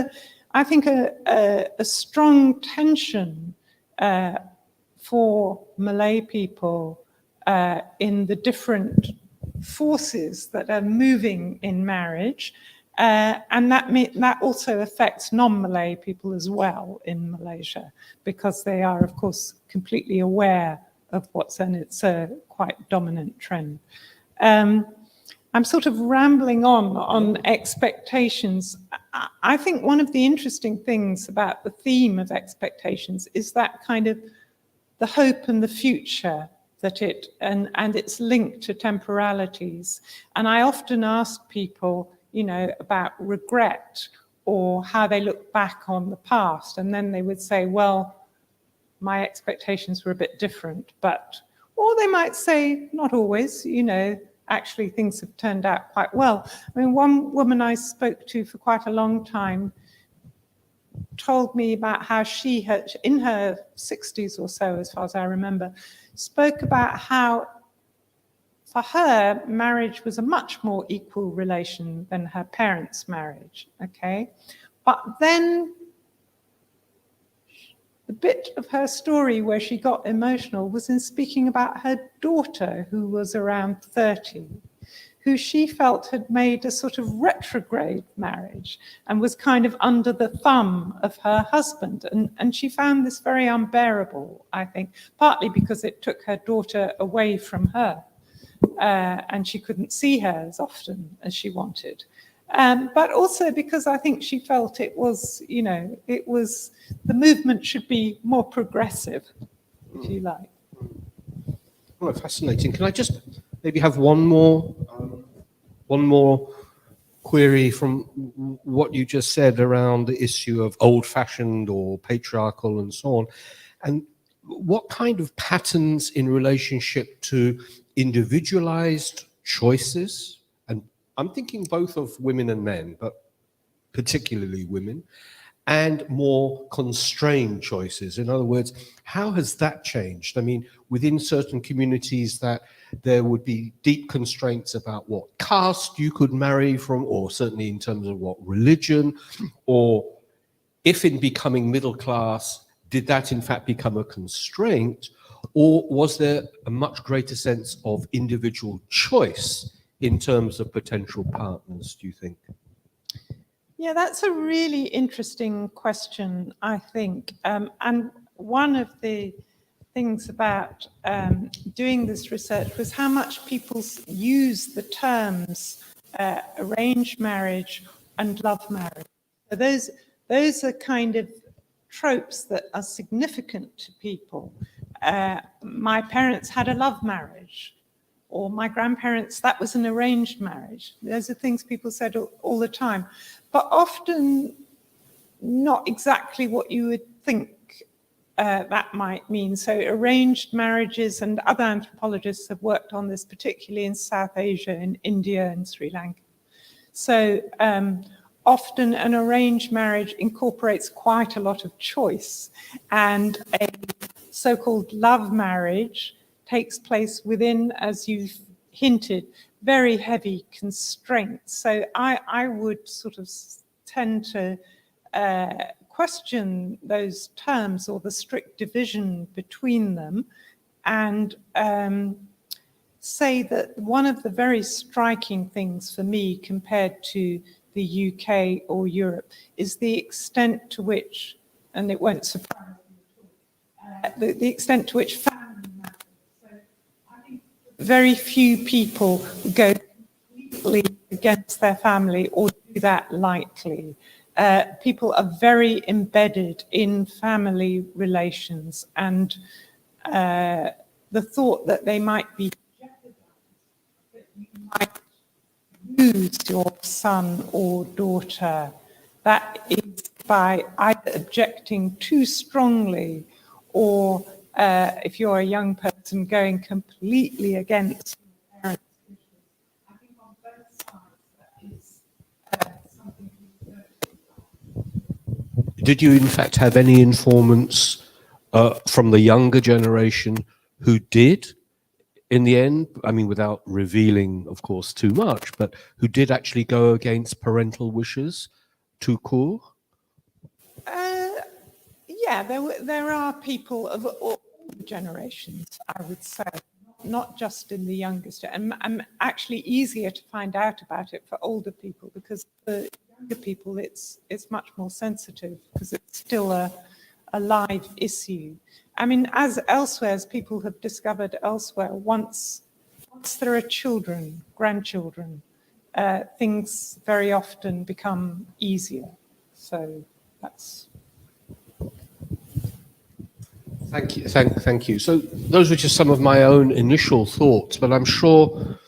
I think a strong tension for Malay people in the different forces that are moving in marriage, and that also affects non-Malay people as well in Malaysia, because they are, of course, completely aware of it's a quite dominant trend. I'm sort of rambling on expectations. I think one of the interesting things about the theme of expectations is that kind of the hope and the future that and it's linked to temporalities. And I often ask people, about regret or how they look back on the past. And then they would say, well, my expectations were a bit different, or they might say, not always, actually things have turned out quite well. I mean, one woman I spoke to for quite a long time told me about how she had, in her 60s or so, as far as I remember, spoke about how for her, marriage was a much more equal relation than her parents' marriage, okay? But then the bit of her story where she got emotional was in speaking about her daughter, who was around 30, who she felt had made a sort of retrograde marriage and was kind of under the thumb of her husband. And she found this very unbearable, I think, partly because it took her daughter away from her, and she couldn't see her as often as she wanted. But also because I think she felt it was, the movement should be more progressive, if you like. Oh, fascinating. Can I just maybe have one more query from what you just said around the issue of old-fashioned or patriarchal and so on? And what kind of patterns in relationship to individualized choices, and I'm thinking both of women and men, but particularly women, and more constrained choices. In other words, how has that changed? I mean, within certain communities that there would be deep constraints about what caste you could marry from, or certainly in terms of what religion, or if in becoming middle class, did that in fact become a constraint, or was there a much greater sense of individual choice in terms of potential partners, do you think? Yeah, that's a really interesting question, I think. And one of the things about doing this research was how much people use the terms arranged marriage and love marriage. So those are kind of tropes that are significant to people. My parents had a love marriage, or my grandparents, that was an arranged marriage. Those are things people said all the time, but often not exactly what you would think that might mean. So arranged marriages, and other anthropologists have worked on this, particularly in South Asia, in India and Sri Lanka. So often an arranged marriage incorporates quite a lot of choice, and a so-called love marriage takes place within, as you've hinted, very heavy constraints. So I would sort of tend to question those terms, or the strict division between them, and say that one of the very striking things for me compared to the UK or Europe is the extent to which, and it won't surprise you, the extent to which family matters. So I think very few people go completely against their family or do that lightly. People are very embedded in family relations, and the thought that they might be jeopardized, that you might lose your son or daughter, that is by either objecting too strongly or if you're a young person going completely against your parents' wishes. I think on both sides that is something Did you, in fact, have any informants from the younger generation who did, in the end, I mean, without revealing, of course, too much, but who did actually go against parental wishes to court? Yeah, there are people of all generations, I would say, not just in the youngest. And actually easier to find out about it for older people, because for younger people it's much more sensitive because it's still a live issue. I mean, as elsewhere, as people have discovered elsewhere, once there are children, grandchildren, things very often become easier. So that's... Thank you. Thank you. So those were just some of my own initial thoughts, but I'm sure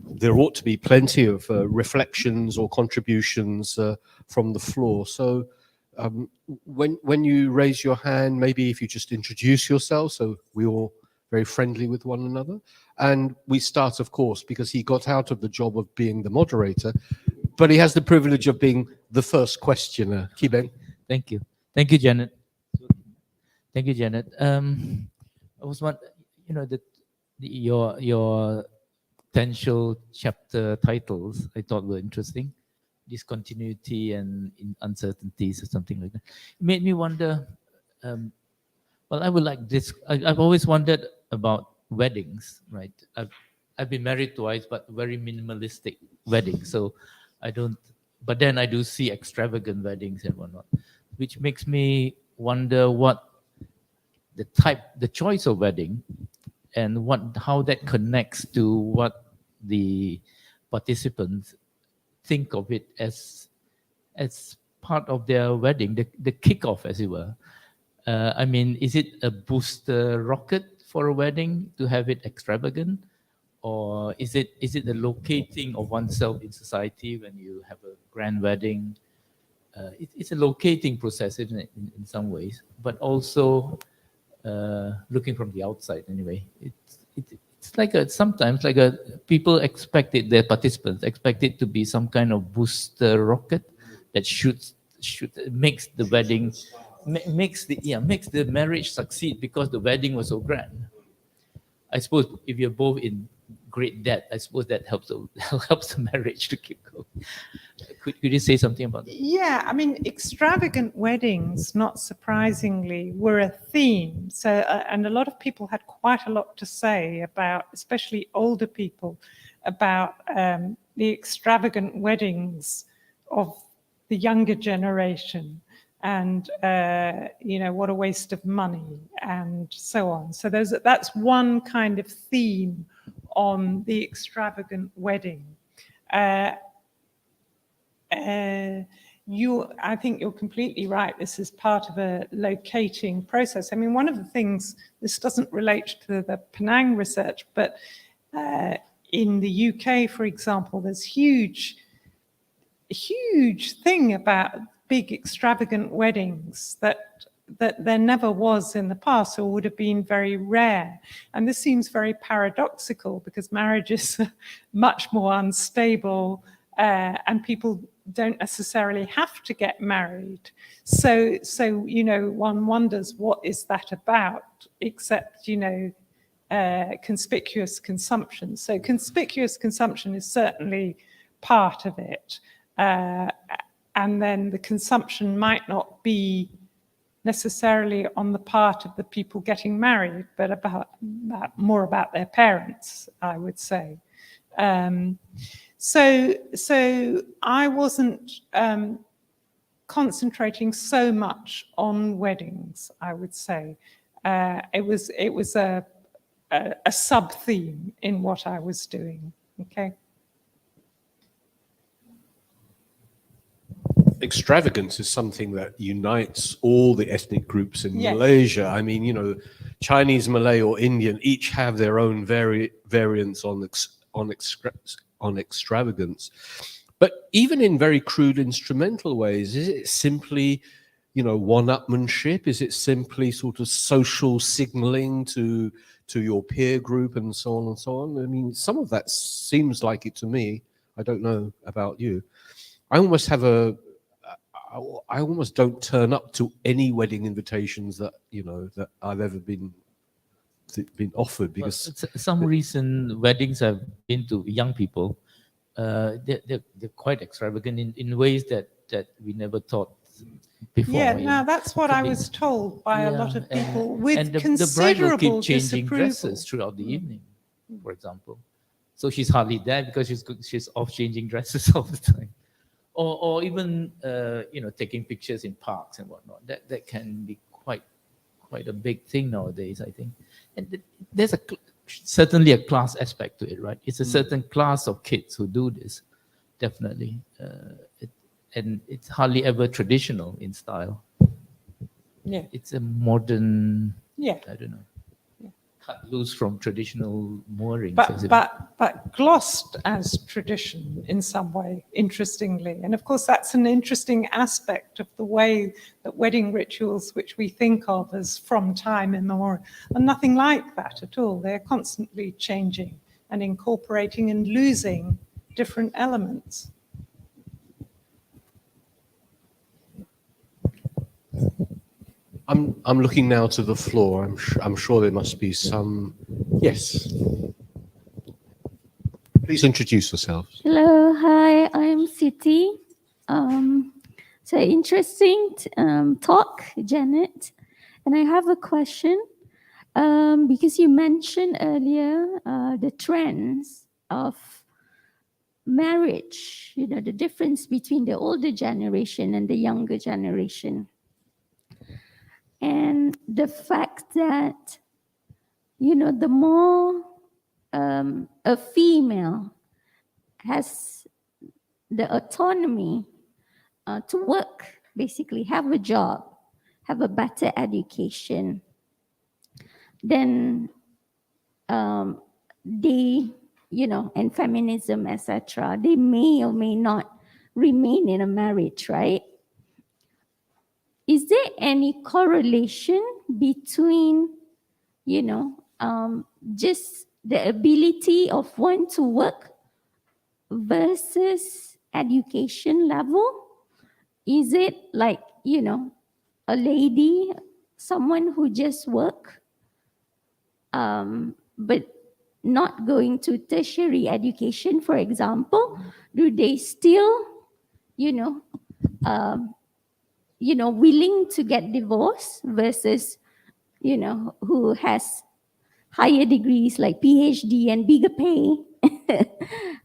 there ought to be plenty of reflections or contributions from the floor. So when you raise your hand, maybe if you just introduce yourself, so we're all very friendly with one another. And we start, of course, because he got out of the job of being the moderator, but he has the privilege of being the first questioner. Kibeng. Thank you. Thank you, Janet. Thank you, Janet. I was wondering, your potential chapter titles I thought were interesting. Discontinuity and uncertainties or something like that. It made me wonder, well, I would like this. I've always wondered about weddings, right? I've been married twice, but very minimalistic weddings. So I don't, but then I do see extravagant weddings and whatnot, which makes me wonder what the choice of wedding and how that connects to what the participants think of it as part of their wedding, the kickoff, as it were. I mean, is it a booster rocket for a wedding to have it extravagant, or is it the locating of oneself in society when you have a grand wedding? It's a locating process, isn't it, in some ways, but also looking from the outside anyway. It's like sometimes people expect it, their participants expect it to be some kind of booster rocket that makes the wedding, makes the marriage succeed because the wedding was so grand. I suppose if you're both in great debt, I suppose that helps the marriage to keep going. Could you say something about that? Yeah, I mean, extravagant weddings, not surprisingly, were a theme. So, and a lot of people had quite a lot to say about, especially older people, about the extravagant weddings of the younger generation, and what a waste of money, and so on. So that's one kind of theme on the extravagant wedding. I think you're completely right. This is part of a locating process. I mean, one of the things, this doesn't relate to the Penang research, but in the UK, for example, there's huge thing about big extravagant weddings that there never was in the past, or would have been very rare. And this seems very paradoxical because marriages are much more unstable, and people don't necessarily have to get married. So one wonders, what is that about, except, conspicuous consumption. So conspicuous consumption is certainly part of it. And then the consumption might not be necessarily on the part of the people getting married, but more about their parents, I would say. So I wasn't concentrating so much on weddings, I would say. It was a sub-theme in what I was doing, okay? Extravagance is something that unites all the ethnic groups in Yes. Malaysia. I mean, you know, Chinese, Malay, or Indian each have their own variants on extravagance. But even in very crude instrumental ways, is it simply, you know, one-upmanship? Is it simply sort of social signaling to your peer group and so on and so on? I mean, some of that seems like it to me. I don't know about you. I almost don't turn up to any wedding invitations that, you know, that I've ever been offered, because some recent weddings I've been to, young people, they're quite extravagant in ways that we never thought before. Yeah, now that's what I was told by a lot of people with and the bride will considerable keep changing disapproval. dresses throughout the evening, for example. So she's hardly there because she's off changing dresses all the time. Or even you know, taking pictures in parks and whatnot. That can be quite a big thing nowadays, I think. And there's certainly a class aspect to it, right? It's a certain class of kids who do this, definitely, and it's hardly ever traditional in style. Yeah, It's a modern. yeah. I don't know. Cut loose from traditional moorings. But glossed as tradition in some way, interestingly. And of course, that's an interesting aspect of the way that wedding rituals, which we think of as from time immemorial, are nothing like that at all. They're constantly changing and incorporating and losing different elements. I'm looking now to the floor. I'm sure there must be some. Yes. Please introduce yourselves. Hello, hi, I'm Siti. So interesting talk, Janet. And I have a question because you mentioned earlier the trends of marriage, you know, the difference between the older generation and the younger generation. And the fact that, you know, the more a female has the autonomy to work, basically have a job, have a better education, then they, you know, and feminism, etc., they may or may not remain in a marriage, right? Is there any correlation between, you know, just the ability of one to work versus education level? Is it like, you know, a lady, someone who just work, but not going to tertiary education, for example, do they still, you know, willing to get divorced versus, you know, who has higher degrees like PhD and bigger pay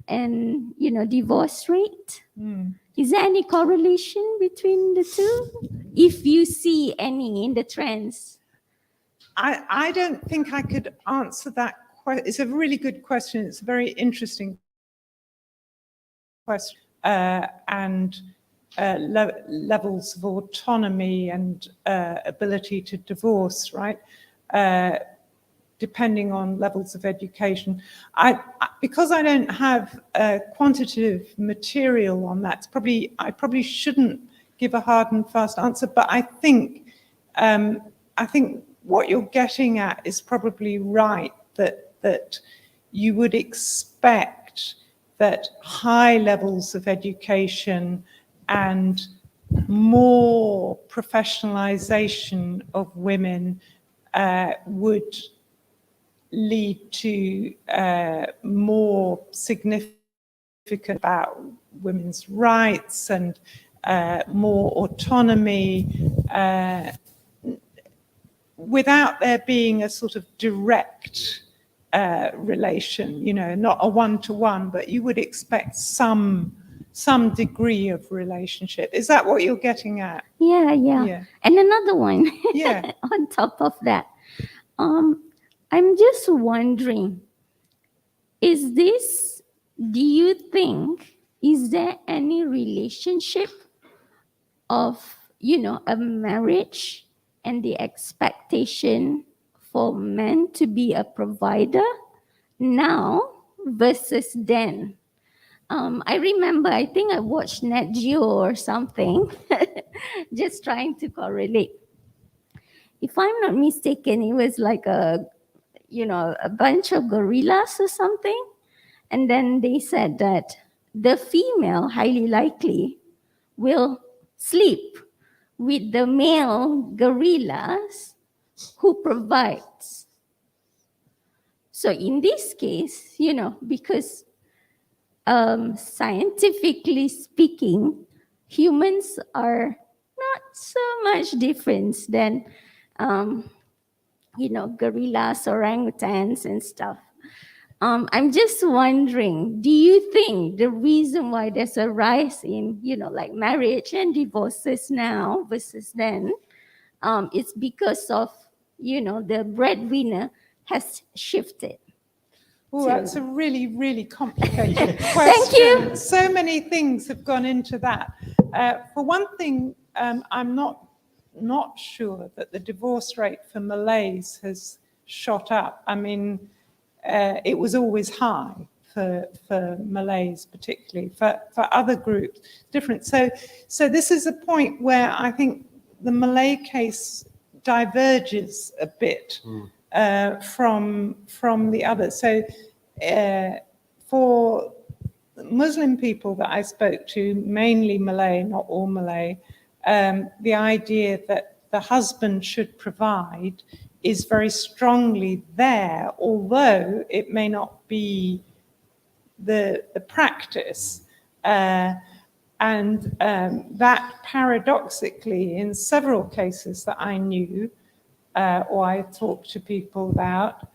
and, you know, divorce rate? Is there any correlation between the two? If you see any in the trends? I don't think I could answer that question. It's a really good question. It's a very interesting question. And levels of autonomy and ability to divorce, right? Depending on levels of education. Because I don't have quantitative material on that, I probably shouldn't give a hard and fast answer, but I think what you're getting at is probably right, that you would expect that high levels of education and more professionalization of women would lead to more significant about women's rights and more autonomy without there being a sort of direct relation, you know, not a one-to-one, but you would expect some degree of relationship. Is that what you're getting at? Yeah. Yeah. And another one Yeah. on top of that. I'm just wondering, do you think, is there any relationship of, you know, a marriage and the expectation for men to be a provider now versus then? I remember, I think I watched Nat Geo or something, just trying to correlate. If I'm not mistaken, it was like a bunch of gorillas or something. And then they said that the female, highly likely, will sleep with the male gorillas who provides. So in this case, you know, because scientifically speaking, humans are not so much different than, gorillas, orangutans and stuff. I'm just wondering, do you think the reason why there's a rise in, you know, like marriage and divorces now versus then, it's because of, you know, the breadwinner has shifted? Oh, that's a really, really complicated question. Thank you. So many things have gone into that. For one thing, I'm not sure that the divorce rate for Malays has shot up. I mean, it was always high for Malays, particularly. For other groups, different. So this is a point where I think the Malay case diverges a bit from the others. So for Muslim people that I spoke to, mainly Malay, not all Malay, the idea that the husband should provide is very strongly there, although it may not be the practice. And that paradoxically, in several cases that I knew or I talked to people about,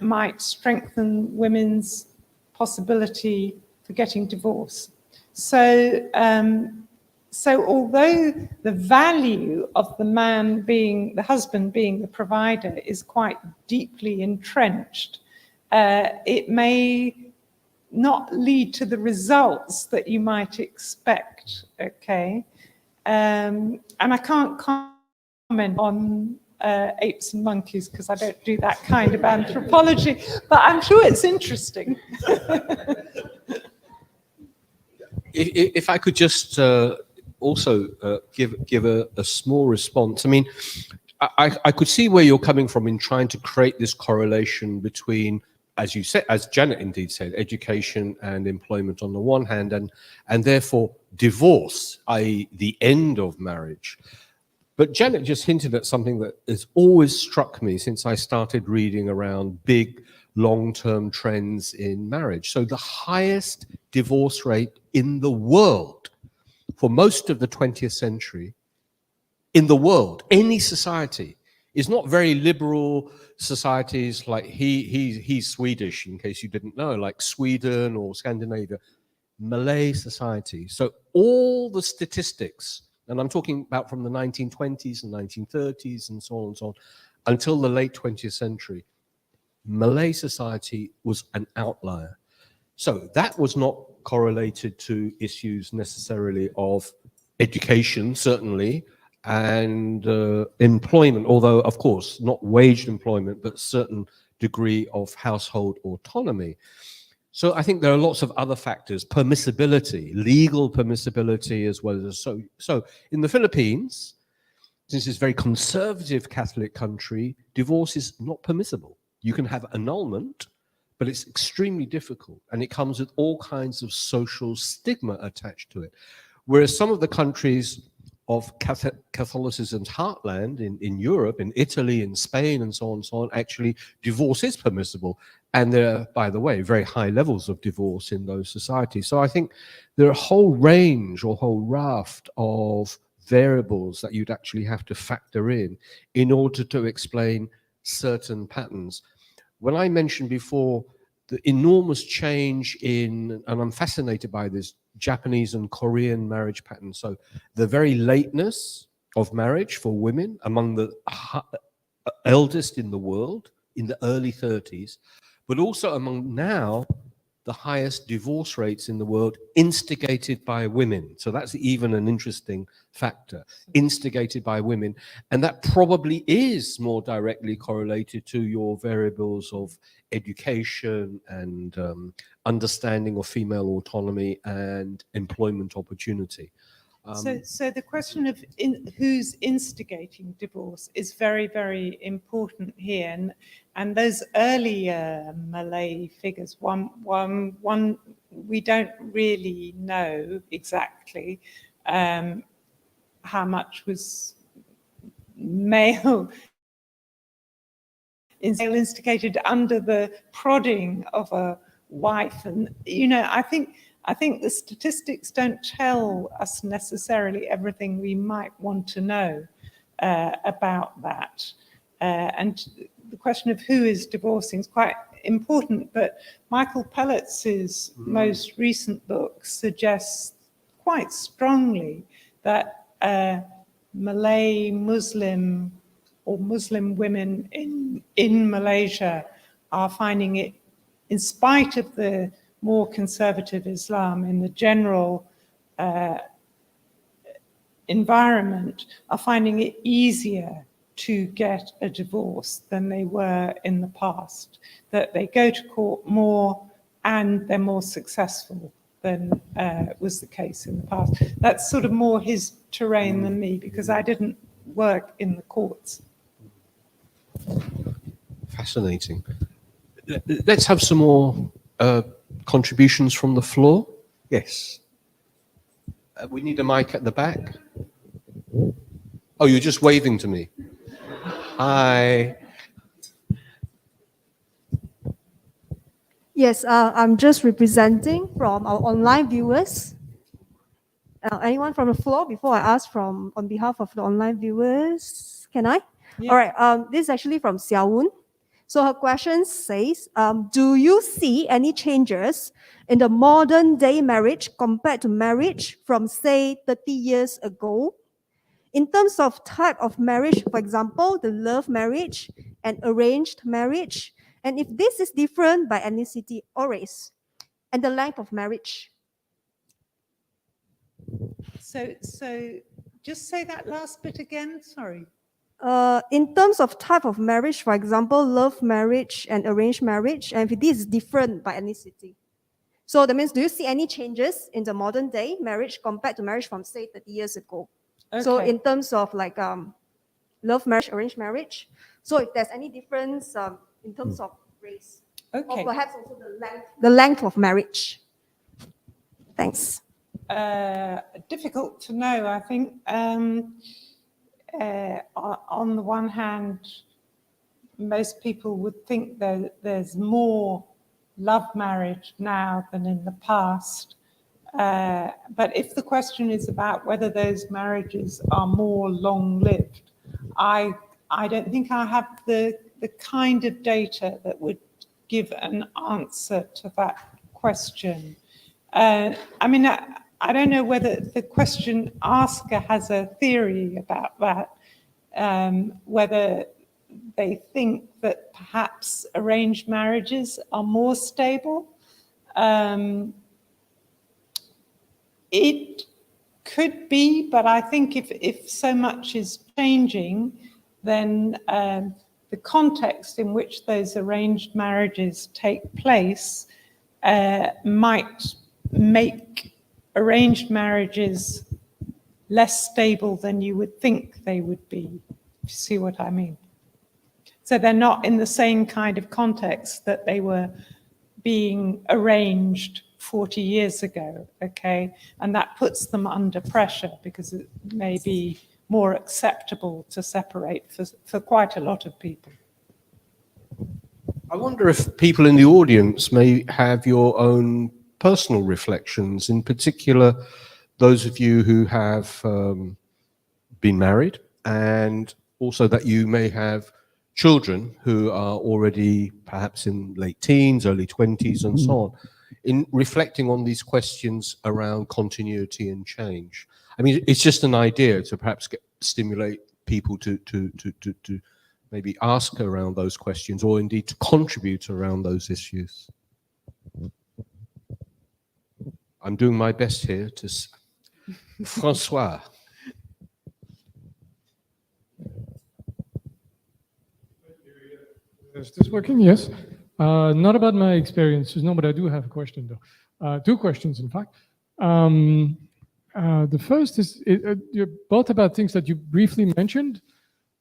might strengthen women's possibility for getting divorced. So although the value of the husband being the provider is quite deeply entrenched, it may not lead to the results that you might expect, okay? And I can't comment on apes and monkeys because I don't do that kind of anthropology, but I'm sure it's interesting. If I could just also give a small response. I mean, I could see where you're coming from in trying to create this correlation between, as you said, as Janet indeed said, education and employment on the one hand, and therefore divorce, i.e. the end of marriage. But Janet just hinted at something that has always struck me since I started reading around big long-term trends in marriage. So the highest divorce rate in the world for most of the 20th century, in the world, any society, is not very liberal societies like he's Swedish, in case you didn't know, like Sweden or Scandinavia, Malay society. So all the statistics, and I'm talking about from the 1920s and 1930s and so on and so on, until the late 20th century, Malay society was an outlier. So that was not correlated to issues necessarily of education, certainly, and employment, although, of course, not waged employment, but certain degree of household autonomy. So I think there are lots of other factors, permissibility, legal permissibility as well as so in the Philippines, since it's a very conservative Catholic country, divorce is not permissible. You can have annulment, but it's extremely difficult, and it comes with all kinds of social stigma attached to it. Whereas some of the countries of Catholicism's heartland in Europe, in Italy, in Spain, and so on, actually divorce is permissible. And there are, by the way, very high levels of divorce in those societies. So I think there are a whole range or whole raft of variables that you'd actually have to factor in order to explain certain patterns. When I mentioned before the enormous change in, and I'm fascinated by this, Japanese and Korean marriage patterns. So the very lateness of marriage for women among the eldest in the world in the early 30s, but also among now the highest divorce rates in the world instigated by women. So that's even an interesting factor, instigated by women. And that probably is more directly correlated to your variables of education and understanding of female autonomy and employment opportunity. So the question of who's instigating divorce is very, very important here. And those early Malay figures, one, we don't really know exactly how much was male instigated under the prodding of a wife. And, I think the statistics don't tell us necessarily everything we might want to know about that. And the question of who is divorcing is quite important, but Michael Pellitz's most recent book suggests quite strongly that Malay Muslim or Muslim women in Malaysia are finding it, in spite of the more conservative Islam in the general environment, are finding it easier to get a divorce than they were in the past. That they go to court more and they're more successful than was the case in the past. That's sort of more his terrain than me, because I didn't work in the courts. Fascinating. Let's have some more contributions from the floor. Yes. We need a mic at the back. Oh, you're just waving to me. Hi. Yes, I'm just representing from our online viewers. Anyone from the floor before I ask on behalf of the online viewers? Can I? Yeah. All right. This is actually from Xiaowen. So her question says, do you see any changes in the modern day marriage compared to marriage from, say, 30 years ago? In terms of type of marriage, for example, the love marriage and arranged marriage, and if this is different by ethnicity or race, and the length of marriage. So just say that last bit again, sorry. In terms of type of marriage, for example, love marriage and arranged marriage, and if this is different by ethnicity. So that means, do you see any changes in the modern day marriage compared to marriage from, say, 30 years ago? Okay. So in terms of like love marriage, arranged marriage, so if there's any difference in terms of race, Okay. or perhaps also the length of marriage. Thanks. Difficult to know, I think. On the one hand, most people would think that there's more love marriage now than in the past. But if the question is about whether those marriages are more long-lived, I don't think I have the kind of data that would give an answer to that question. I don't know whether the question asker has a theory about that, whether they think that perhaps arranged marriages are more stable. It could be, but I think if so much is changing, then the context in which those arranged marriages take place might make arranged marriages less stable than you would think they would be, if you see what I mean. So they're not in the same kind of context that they were being arranged 40 years ago, okay? And that puts them under pressure because it may be more acceptable to separate for quite a lot of people. I wonder if people in the audience may have your own personal reflections, in particular, those of you who have been married, and also that you may have children who are already perhaps in late teens, early 20s, and so on, in reflecting on these questions around continuity and change. I mean, it's just an idea to perhaps stimulate people to maybe ask around those questions, or indeed to contribute around those issues. I'm doing my best here to... François. Is this working? Yes. Not about my experiences, no, but I do have a question though. Two questions, in fact. The first is, you're both about things that you briefly mentioned.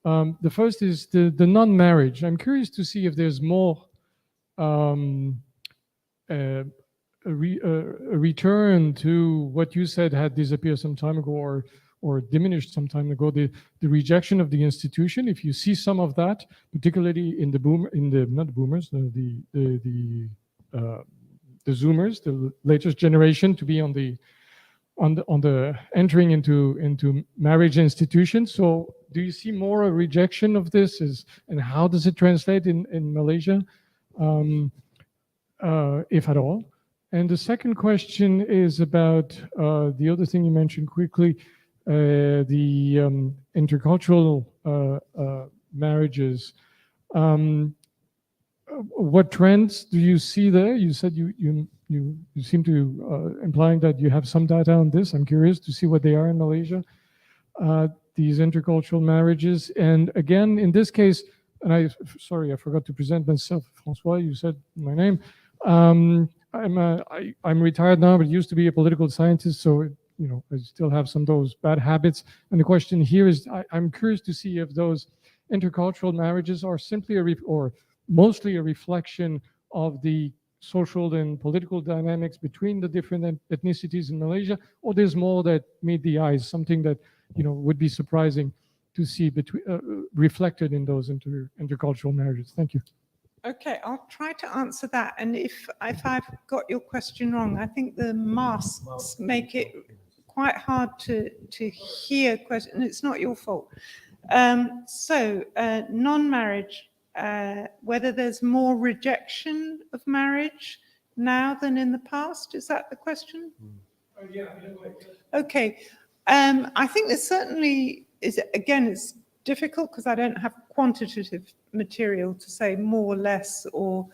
The first is the non-marriage. I'm curious to see if there's more a return to what you said had disappeared some time ago, or diminished some time ago, the rejection of the institution. If you see some of that, particularly in the Zoomers, the latest generation to be on the entering into marriage institutions. So do you see more a rejection of this, and how does it translate in Malaysia, if at all? And the second question is about the other thing you mentioned quickly, the intercultural marriages. What trends do you see there? You said you seem to implying that you have some data on this. I'm curious to see what they are in Malaysia, these intercultural marriages. And again, in this case, and sorry, I forgot to present myself. François, you said my name. I'm retired now, but used to be a political scientist, so I still have some of those bad habits. And the question here is, I'm curious to see if those intercultural marriages are simply or mostly a reflection of the social and political dynamics between the different ethnicities in Malaysia, or there's more that made the eyes, something that would be surprising to see reflected in those intercultural marriages. Thank you. Okay, I'll try to answer that. And if I've got your question wrong, I think the masks make it quite hard to hear question. It's not your fault. So non-marriage, whether there's more rejection of marriage now than in the past, is that the question? Yeah. Okay. I think there certainly is. Again, it's difficult because I don't have quantitative material to say more or less, or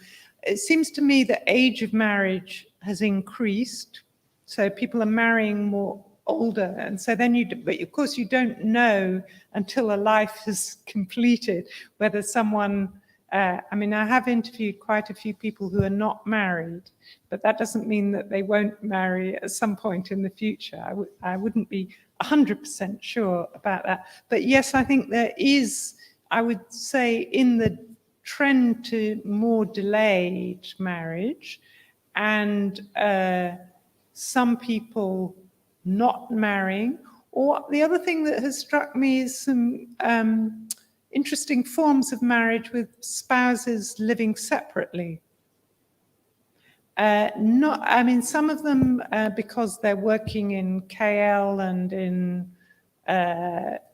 it seems to me the age of marriage has increased. So people are marrying more older. And so then but of course you don't know until a life is completed whether someone, I mean, I have interviewed quite a few people who are not married, but that doesn't mean that they won't marry at some point in the future. I wouldn't be 100% sure about that. But yes, I think there is, I would say, in the trend to more delayed marriage, and some people not marrying. Or the other thing that has struck me is some interesting forms of marriage with spouses living separately. I mean, some of them because they're working in KL and in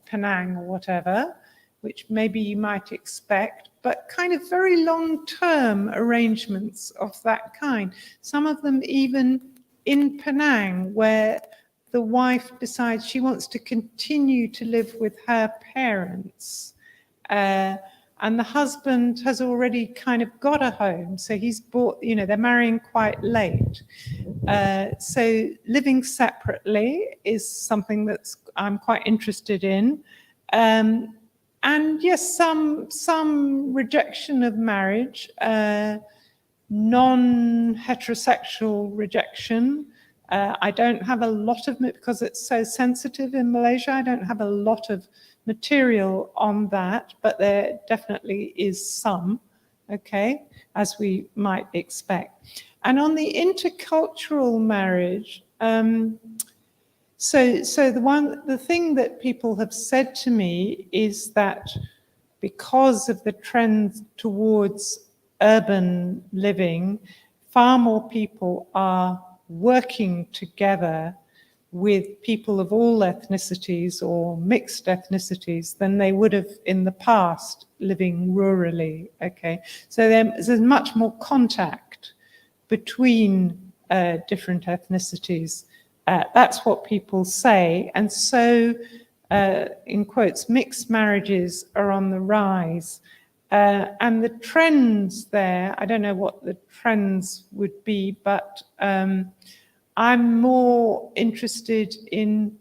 Penang or whatever, which maybe you might expect, but kind of very long-term arrangements of that kind. Some of them even in Penang, where the wife decides she wants to continue to live with her parents, and the husband has already kind of got a home. So he's bought, they're marrying quite late. So living separately is something I'm quite interested in. And yes, some rejection of marriage, non-heterosexual rejection. I don't have a lot of it because it's so sensitive in Malaysia. I don't have a lot of material on that, but there definitely is some, okay, as we might expect. And on the intercultural marriage, so the thing that people have said to me is that because of the trend towards urban living, far more people are working together with people of all ethnicities or mixed ethnicities than they would have in the past living rurally, okay? So there's much more contact between different ethnicities. That's what people say. And so, in quotes, mixed marriages are on the rise. And the trends there, I don't know what the trends would be, but I'm more interested in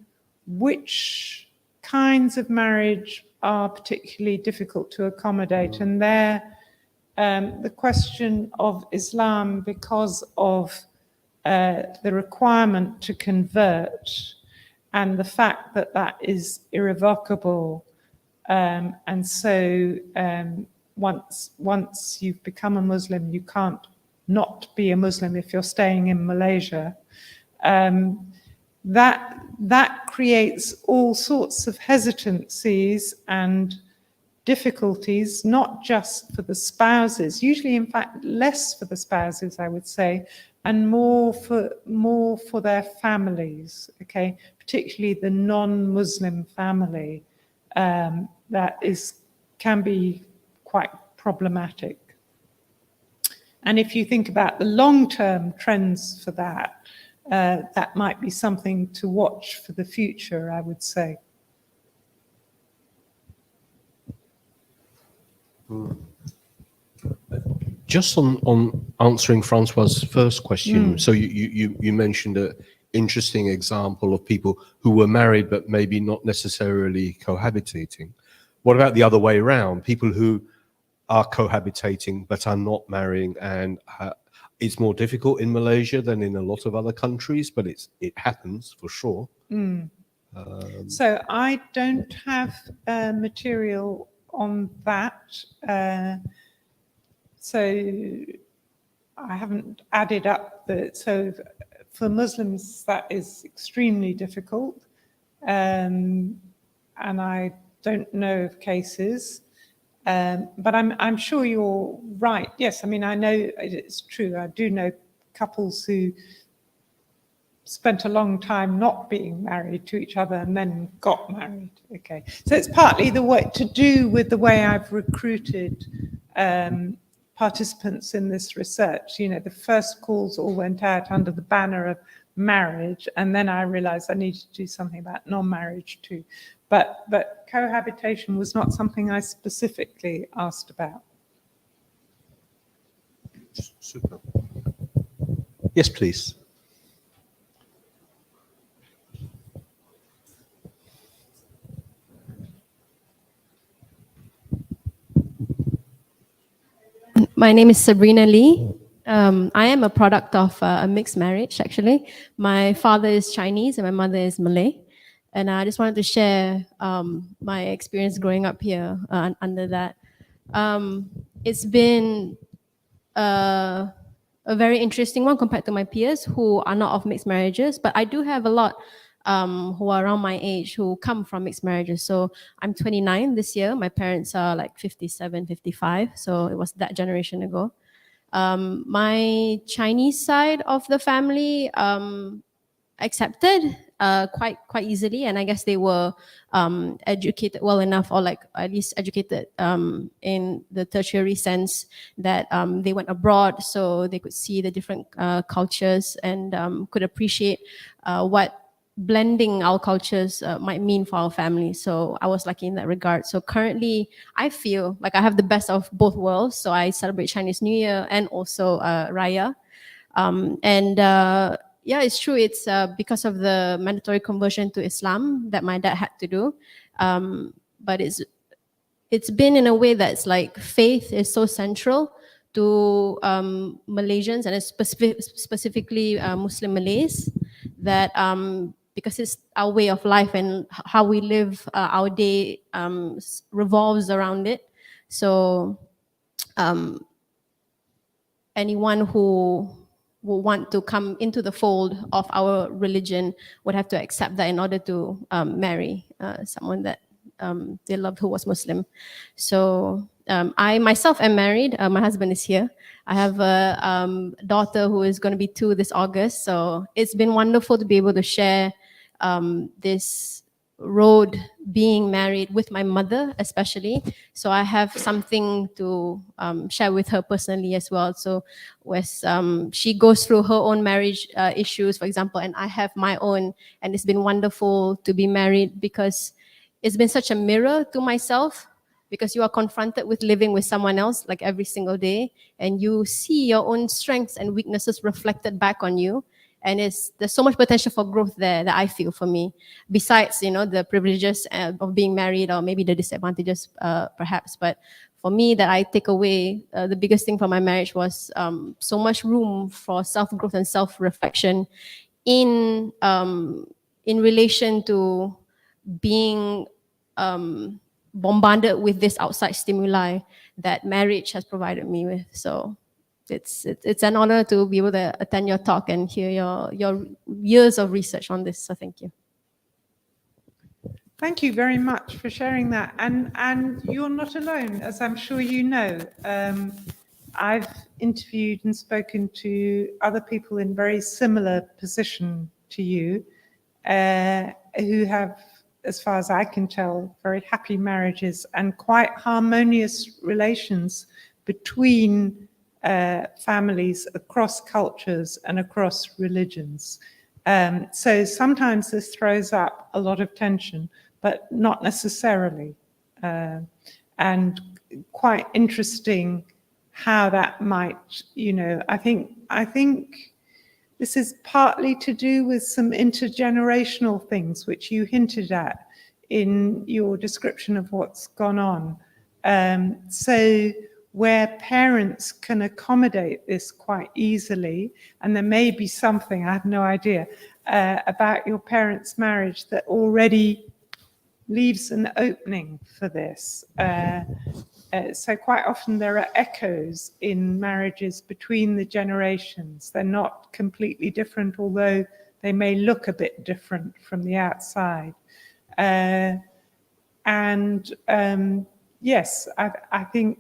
which kinds of marriage are particularly difficult to accommodate. And there, the question of Islam, because of the requirement to convert and the fact that that is irrevocable. And so once you've become a Muslim, you can't not be a Muslim if you're staying in Malaysia. That creates all sorts of hesitancies and difficulties, not just for the spouses, usually in fact less for the spouses, I would say, and more for their families, okay, particularly the non-Muslim family, that can be quite problematic. And if you think about the long-term trends for that, that might be something to watch for the future, I would say. Just on answering Francois's first question, so you mentioned an interesting example of people who were married but maybe not necessarily cohabitating. What about the other way around? People who are cohabitating but are not marrying, and it's more difficult in Malaysia than in a lot of other countries, but it happens for sure. So I don't have material on that. So I haven't added up so for Muslims that is extremely difficult, and I don't know of cases, but I'm sure you're right. Yes, I mean, I know it's true. I do know couples who spent a long time not being married to each other and then got married. Okay, so it's partly the way to do with the way I've recruited participants in this research. You know, the first calls all went out under the banner of marriage, and then I realized I needed to do something about non-marriage too. But cohabitation was not something I specifically asked about. Super. Yes, please. My name is Sabrina Lee. I am a product of a mixed marriage, actually. My father is Chinese and my mother is Malay. And I just wanted to share my experience growing up here under that. It's been a very interesting one compared to my peers who are not of mixed marriages, but I do have a lot who are around my age who come from mixed marriages. So I'm 29 this year. My parents are like 57, 55. So it was that generation ago. My Chinese side of the family accepted quite easily, and I guess they were educated well enough, or like at least educated in the tertiary sense that they went abroad so they could see the different cultures and could appreciate what blending our cultures might mean for our family. So I was lucky in that regard. So currently I feel like I have the best of both worlds. So I celebrate Chinese New Year and also Raya. Yeah, it's true. It's because of the mandatory conversion to Islam that my dad had to do. But it's been in a way that's like faith is so central to Malaysians, and specifically Muslim Malays, that because it's our way of life and how we live our day revolves around it. So anyone who will want to come into the fold of our religion would have to accept that in order to marry someone that they loved who was Muslim. So I myself am married. My husband is here. I have a daughter who is going to be 2 this August. So it's been wonderful to be able to share this road being married with my mother especially. So I have something to share with her personally as well. So with she goes through her own marriage issues, for example, and I have my own, and it's been wonderful to be married because it's been such a mirror to myself, because you are confronted with living with someone else like every single day, and you see your own strengths and weaknesses reflected back on you. And there's so much potential for growth there that I feel, for me, besides, you know, the privileges of being married, or maybe the disadvantages perhaps. But for me, that I take away, the biggest thing from my marriage was so much room for self-growth and self-reflection in relation to being bombarded with this outside stimuli that marriage has provided me with. So it's an honor to be able to attend your talk and hear your years of research on this. So thank you. Thank you very much for sharing that. And you're not alone, as I'm sure you know. I've interviewed and spoken to other people in very similar position to you, who have, as far as I can tell, very happy marriages and quite harmonious relations between families across cultures and across religions. So sometimes this throws up a lot of tension, but not necessarily. And quite interesting how that might, you know, I think this is partly to do with some intergenerational things which you hinted at in your description of what's gone on. So where parents can accommodate this quite easily, and there may be something, I have no idea, about your parents' marriage that already leaves an opening for this. So quite often there are echoes in marriages between the generations. They're not completely different, although they may look a bit different from the outside. Yes, I think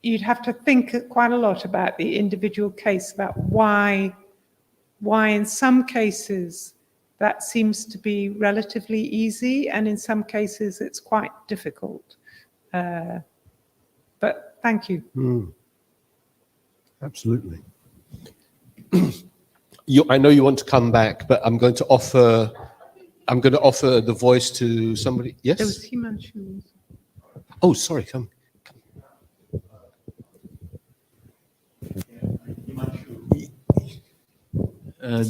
you'd have to think quite a lot about the individual case, about why in some cases that seems to be relatively easy, and in some cases it's quite difficult. But thank you. Absolutely. I know you want to come back, but I'm going to offer the voice to somebody. Yes? There was Himanshu. Oh, sorry, come.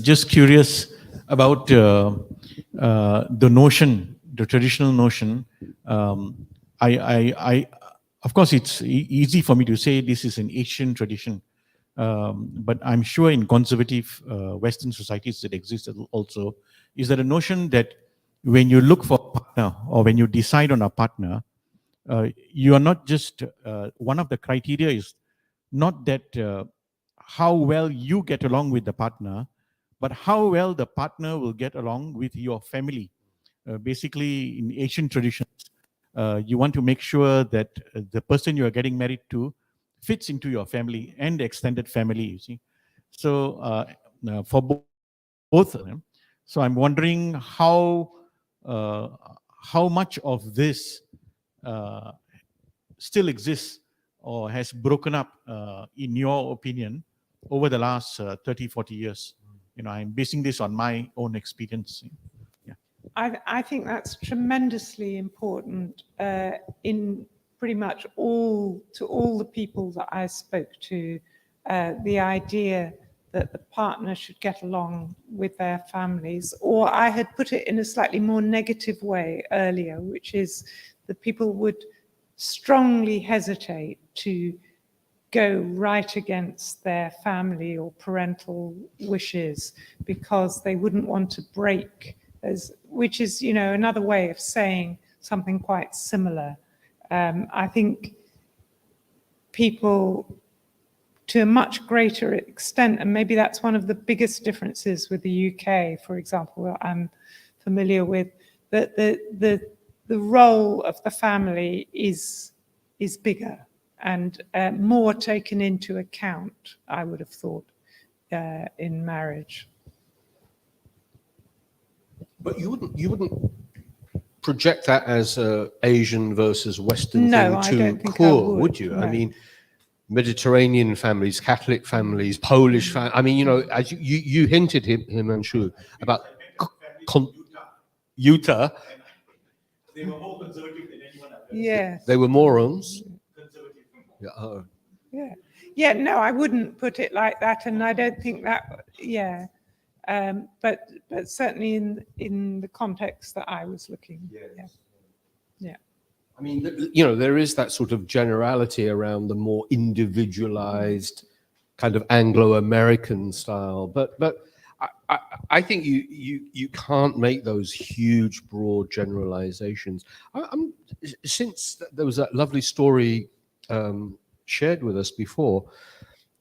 Just curious about the notion, the traditional notion. Of course, it's easy for me to say this is an Asian tradition, but I'm sure in conservative Western societies that exist also, is there a notion that when you look for a partner or when you decide on a partner, you are not just, one of the criteria is not that how well you get along with the partner, but how well the partner will get along with your family. Basically, in Asian traditions, you want to make sure that the person you are getting married to fits into your family and the extended family, you see. So for both of them, so I'm wondering how much of this still exists or has broken up, in your opinion, over the last 30, 40 years. You know, I'm basing this on my own experience. Yeah. I think that's tremendously important in pretty much all the people that I spoke to, the idea that the partner should get along with their families. Or I had put it in a slightly more negative way earlier, which is that people would strongly hesitate to go right against their family or parental wishes because they wouldn't want to break, which is, you know, another way of saying something quite similar. I think people, to a much greater extent, and maybe that's one of the biggest differences with the UK, for example, I'm familiar with, that the role of the family is bigger and more taken into account, I would have thought, in marriage. But you wouldn't project that as a Asian versus Western No, thing I to don't think I core, would, you? no. I mean, Mediterranean families, Catholic families, Polish families. I mean, you know, as you hinted him and Shu about Utah. They were more conservative than anyone else. Yes. They were morons. Conservative. Yeah, oh. Yeah. Yeah, no, I wouldn't put it like that, and I don't think that, yeah. But certainly in the context that I was looking. Yes. Yeah. Yeah. I mean, you know, there is that sort of generality around the more individualized kind of Anglo-American style, but I think you can't make those huge, broad generalizations. Since there was that lovely story shared with us before,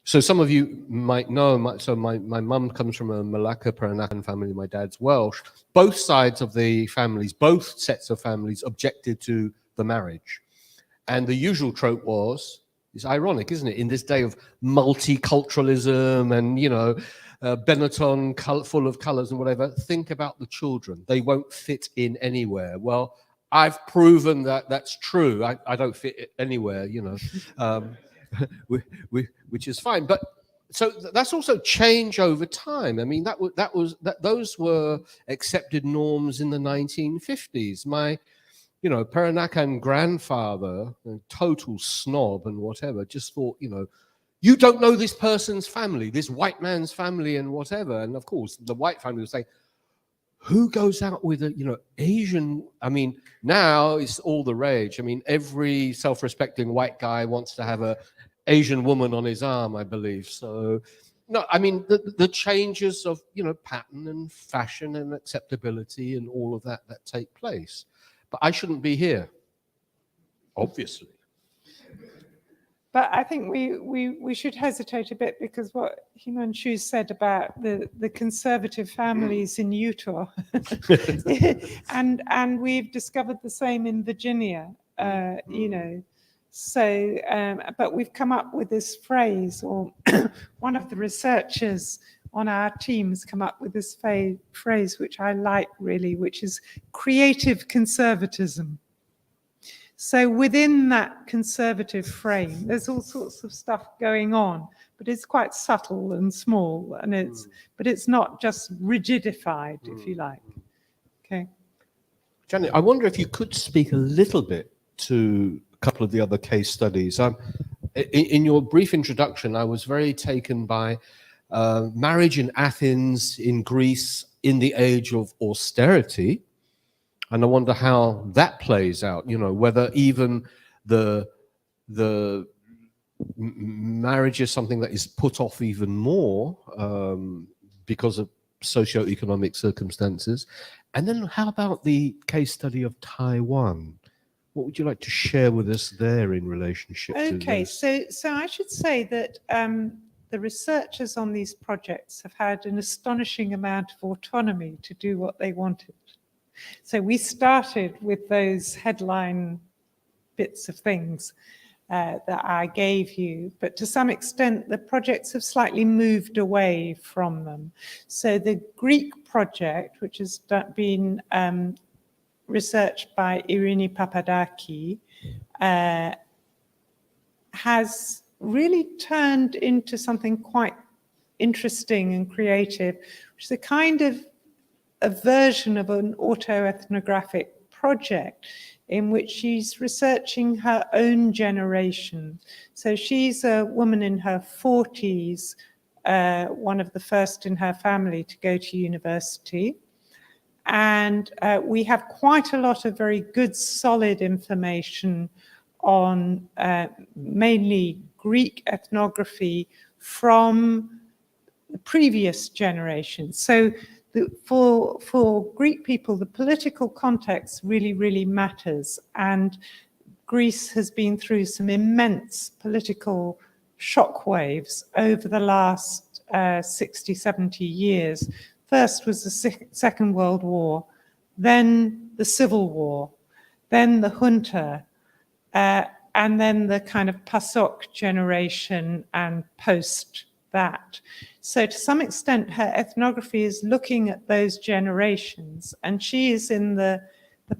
so some of you might know, my mum comes from a Malacca Peranakan family, my dad's Welsh. Both sides of the families, both sets of families objected to the marriage. And the usual trope was, it's ironic, isn't it? In this day of multiculturalism and, you know, Benetton full of colors and whatever, think about the children. They won't fit in anywhere. Well, I've proven that that's true. I don't fit anywhere, you know. Which is fine, but so that's also change over time. I mean, those were accepted norms in the 1950s. My, you know, Peranakan grandfather, a total snob and whatever, just thought, you know, you don't know this person's family, this white man's family and whatever. And of course, the white family was saying, who goes out with a, you know, Asian? I mean, now it's all the rage. I mean, every self-respecting white guy wants to have a Asian woman on his arm, I believe. So, no, I mean, the changes of, you know, pattern and fashion and acceptability and all of that take place. But I shouldn't be here, obviously. But I think we should hesitate a bit, because what Himanshu said about the conservative families in Utah, and we've discovered the same in Virginia, you know. So, but we've come up with this phrase, or one of the researchers on our team has come up with this phrase, which I like really, which is creative conservatism. So within that conservative frame, there's all sorts of stuff going on, but it's quite subtle and small, and but it's not just rigidified, if you like. Okay. Janet, I wonder if you could speak a little bit to a couple of the other case studies. In your brief introduction, I was very taken by marriage in Athens, in Greece, in the age of austerity. And I wonder how that plays out, you know, whether even the marriage is something that is put off even more because of socioeconomic circumstances. And then how about the case study of Taiwan? What would you like to share with us there in relationship to this? So I should say that the researchers on these projects have had an astonishing amount of autonomy to do what they wanted. So we started with those headline bits of things that I gave you, but to some extent the projects have slightly moved away from them. So the Greek project, which has been researched by Irini Papadaki, has really turned into something quite interesting and creative, which is a kind of a version of an autoethnographic project in which she's researching her own generation. So she's a woman in her 40s, one of the first in her family to go to university. And we have quite a lot of very good, solid information on mainly Greek ethnography from the previous generation. So for Greek people, the political context really, really matters. And Greece has been through some immense political shockwaves over the last 60, 70 years. First was the Second World War, then the Civil War, then the junta, and then the kind of PASOK generation and post that. So to some extent, her ethnography is looking at those generations, and she is in the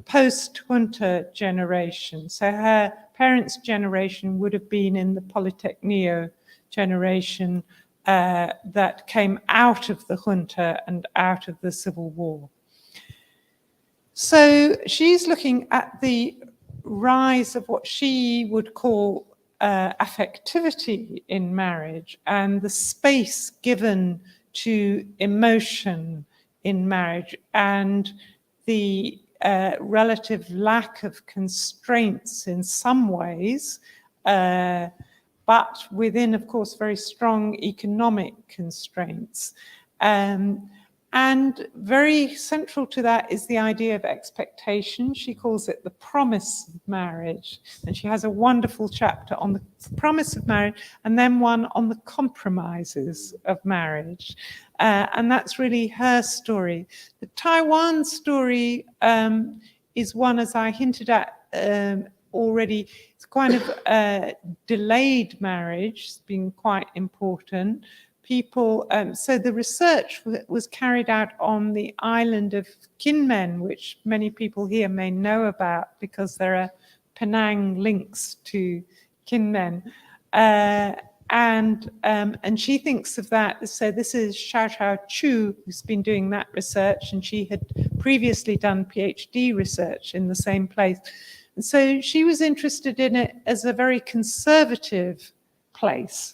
post-junta generation. So her parents' generation would have been in the Polytechnio generation that came out of the junta and out of the civil war. So she's looking at the rise of what she would call affectivity in marriage and the space given to emotion in marriage and the relative lack of constraints in some ways, but within, of course, very strong economic constraints. And very central to that is the idea of expectation. She calls it the promise of marriage. And she has a wonderful chapter on the promise of marriage and then one on the compromises of marriage. And that's really her story. The Taiwan story is one, as I hinted at already, it's kind of delayed marriage. It's been quite important. People, so the research was carried out on the island of Kinmen, which many people here may know about because there are Penang links to Kinmen. And she thinks of that, so this is Xiao Chu, who's been doing that research, and she had previously done PhD research in the same place. And so she was interested in it as a very conservative place,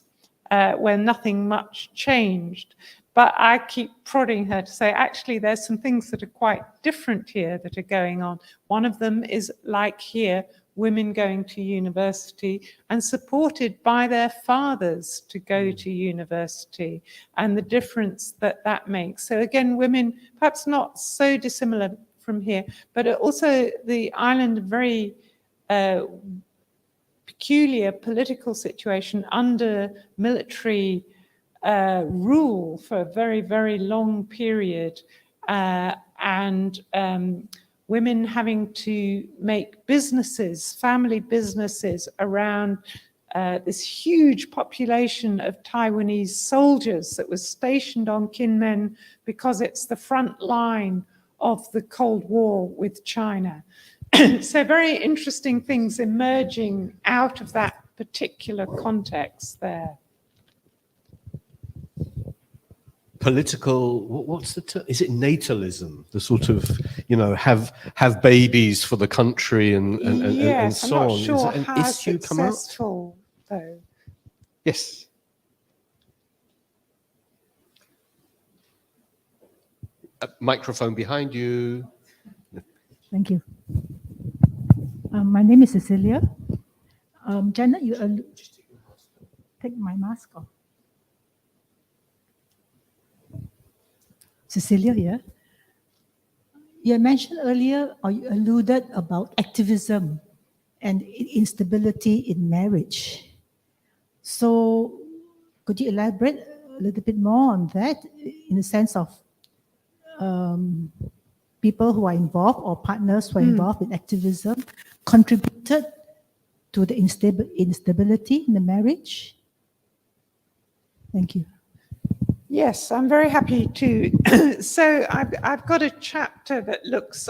where nothing much changed. But I keep prodding her to say, actually, there's some things that are quite different here that are going on. One of them is, like here, women going to university and supported by their fathers to go to university, and the difference that that makes. So again, women, perhaps not so dissimilar from here, but also the island, very peculiar political situation under military rule for a very, very long period, and women having to make businesses, family businesses around this huge population of Taiwanese soldiers that was stationed on Kinmen because it's the front line of the Cold War with China. So very interesting things emerging out of that particular context there. Political, what's the term? Is it natalism? The sort of, you know, have babies for the country and Yes, so I'm not on. sure Is that an how issue come up? successful, though. Yes. A microphone behind you. Thank you. My name is Cecilia. Janet, you take my mask off. Cecilia here. You mentioned earlier, or you alluded about activism and instability in marriage. So could you elaborate a little bit more on that in the sense of people who are involved or partners who are involved in activism contributed to the instability in the marriage? Thank you. Yes, I'm very happy to. So I've got a chapter that looks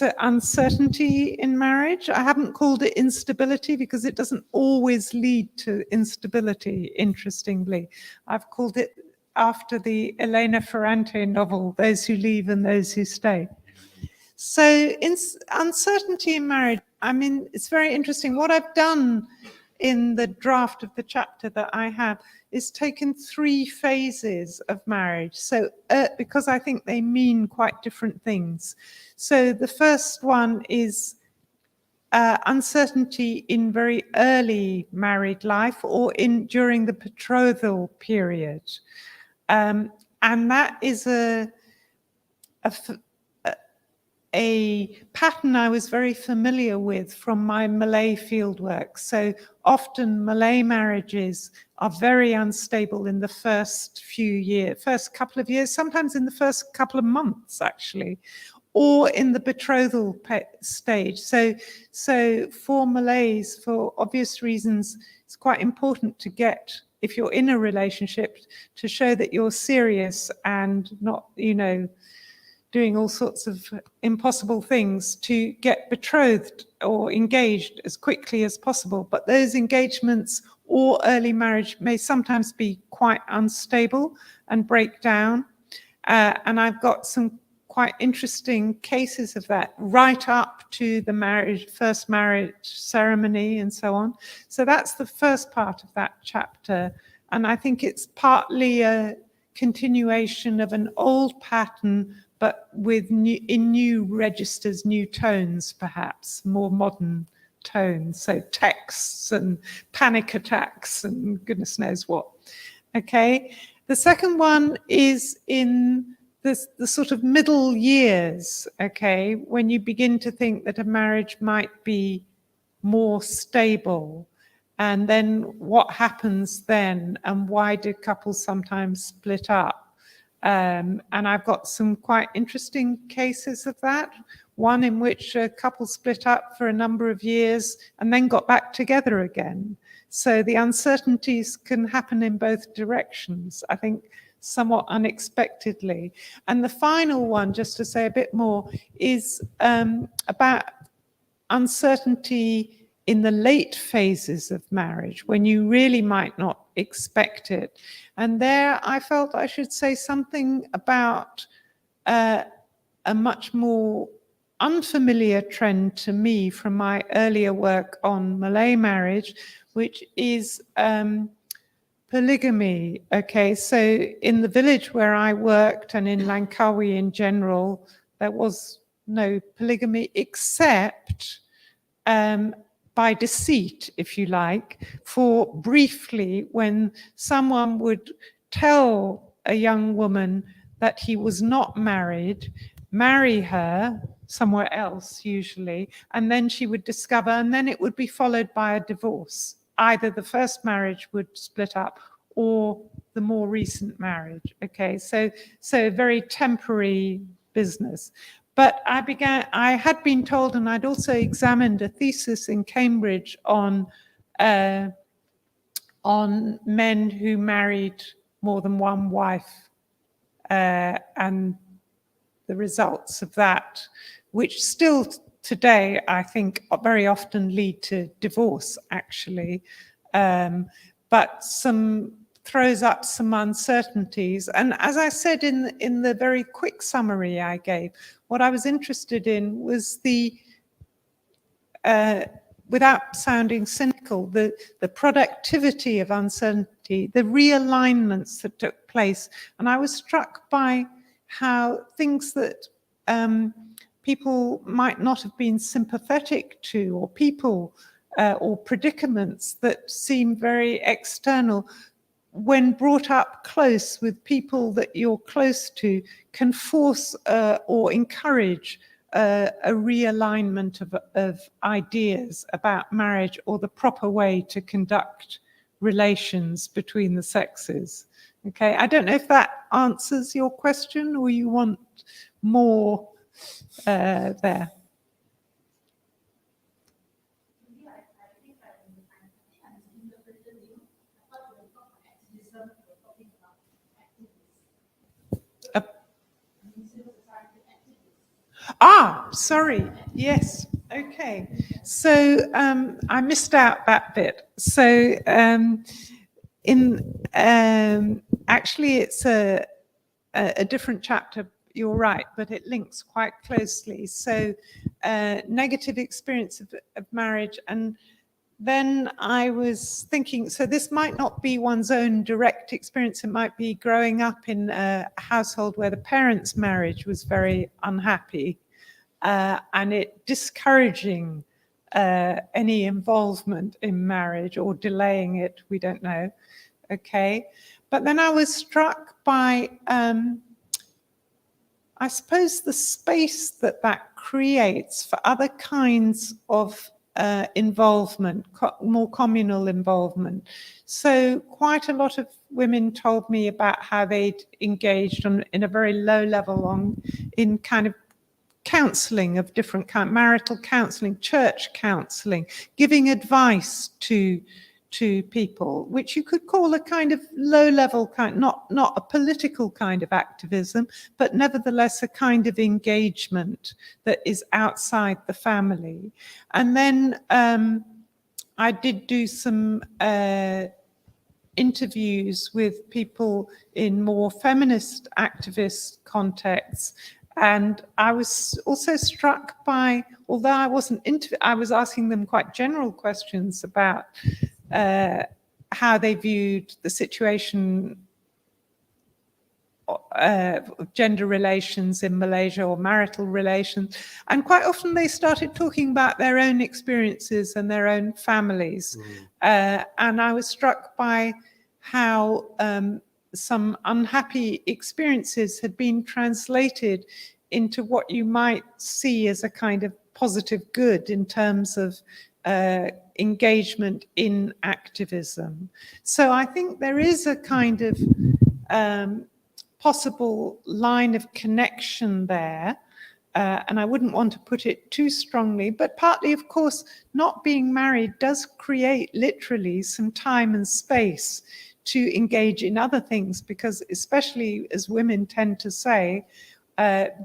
at uncertainty in marriage. I haven't called it instability because it doesn't always lead to instability, interestingly. I've called it after the Elena Ferrante novel, Those Who Leave and Those Who Stay. So uncertainty in marriage, I mean, it's very interesting. What I've done in the draft of the chapter that I have is taken 3 phases of marriage. So because I think they mean quite different things. So the first one is uncertainty in very early married life or during the betrothal period. And that is a pattern I was very familiar with from my Malay fieldwork. So often Malay marriages are very unstable in the first couple of years, sometimes in the first couple of months, actually, or in the betrothal stage. So for Malays, for obvious reasons, it's quite important to get if you're in a relationship, to show that you're serious and not, doing all sorts of impossible things, to get betrothed or engaged as quickly as possible. But those engagements or early marriage may sometimes be quite unstable and break down. And I've got some quite interesting cases of that, right up to the first marriage ceremony and so on. So that's the first part of that chapter. And I think it's partly a continuation of an old pattern, but with new registers, new tones, perhaps, more modern tones. So texts and panic attacks and goodness knows what. Okay. The second one is in the sort of middle years, okay, when you begin to think that a marriage might be more stable. And then what happens then, and why do couples sometimes split up? And I've got some quite interesting cases of that. One in which a couple split up for a number of years and then got back together again. So the uncertainties can happen in both directions, I think, somewhat unexpectedly. And the final one, just to say a bit more, is about uncertainty in the late phases of marriage, when you really might not expect it. And there I felt I should say something about a much more unfamiliar trend to me from my earlier work on Malay marriage, which is polygamy. Okay, so in the village where I worked and in Langkawi in general, there was no polygamy except by deceit, if you like, for briefly when someone would tell a young woman that he was not married, marry her somewhere else usually, and then she would discover, and then it would be followed by a divorce. Either the first marriage would split up or the more recent marriage. Okay, so very temporary business. But I had been told, and I'd also examined a thesis in Cambridge on men who married more than one wife and the results of that, which still today, I think, very often lead to divorce, actually, but throws up some uncertainties. And as I said in the very quick summary I gave, what I was interested in was without sounding cynical, the productivity of uncertainty, the realignments that took place. And I was struck by how things that people might not have been sympathetic to, or people or predicaments that seem very external, when brought up close with people that you're close to, can force or encourage a realignment of ideas about marriage or the proper way to conduct relations between the sexes. Okay, I don't know if that answers your question or you want more there. Sorry. Yes. Okay. So I missed out that bit. So actually, it's a different chapter. You're right, but it links quite closely. So negative experience of marriage, and then I was thinking, so this might not be one's own direct experience. It might be growing up in a household where the parents' marriage was very unhappy and it discouraging any involvement in marriage or delaying it, we don't know. Okay. But then I was struck by, I suppose, the space that creates for other kinds of involvement, more communal involvement. So quite a lot of women told me about how they'd engaged in a very low level in kind of counseling of different kinds, marital counseling, church counseling, giving advice to to people, which you could call a kind of low-level kind, not a political kind of activism, but nevertheless a kind of engagement that is outside the family. And then I did do some interviews with people in more feminist activist contexts. And I was also struck by, although I wasn't I was asking them quite general questions about how they viewed the situation of gender relations in Malaysia or marital relations. And quite often they started talking about their own experiences and their own families. And I was struck by how some unhappy experiences had been translated into what you might see as a kind of positive good in terms of engagement in activism. So I think there is a kind of possible line of connection there. And I wouldn't want to put it too strongly, but partly, of course, not being married does create literally some time and space to engage in other things, because especially as women tend to say,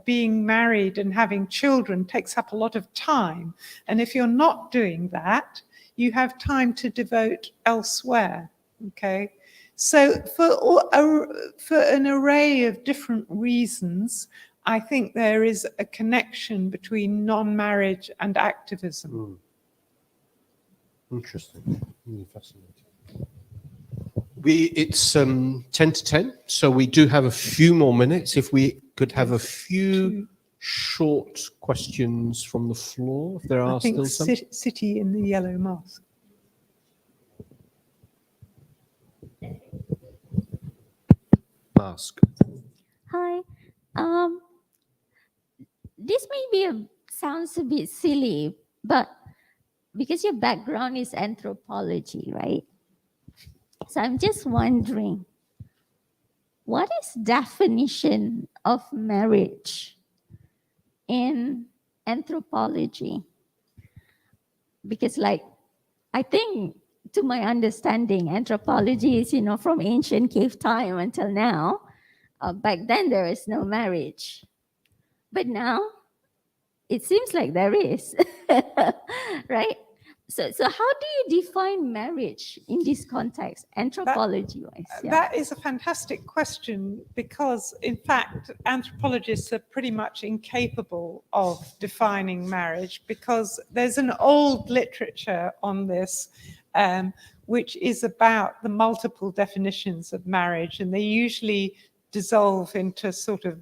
being married and having children takes up a lot of time. And if you're not doing that, you have time to devote elsewhere, okay? So for an array of different reasons, I think there is a connection between non-marriage and activism. Interesting, really fascinating. It's 10 to 10, so we do have a few more minutes. If we could have a few short questions from the floor, if there are still some. City in the yellow mask. Mask. Hi. This may be sounds a bit silly, but because your background is anthropology, right? So I'm just wondering, what is definition of marriage in anthropology? Because I think, to my understanding, anthropology is, from ancient cave time until now. Back then, there is no marriage. But now, it seems like there is, right? So how do you define marriage in this context, anthropology-wise? Yeah. That is a fantastic question, because, in fact, anthropologists are pretty much incapable of defining marriage, because there's an old literature on this, which is about the multiple definitions of marriage, and they usually dissolve into sort of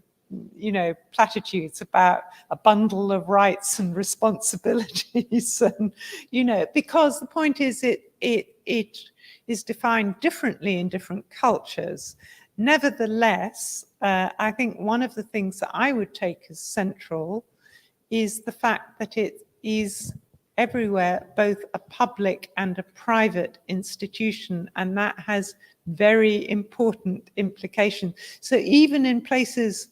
platitudes about a bundle of rights and responsibilities, and because the point is it is defined differently in different cultures. Nevertheless, I think one of the things that I would take as central is the fact that it is everywhere both a public and a private institution, and that has very important implications. So even in places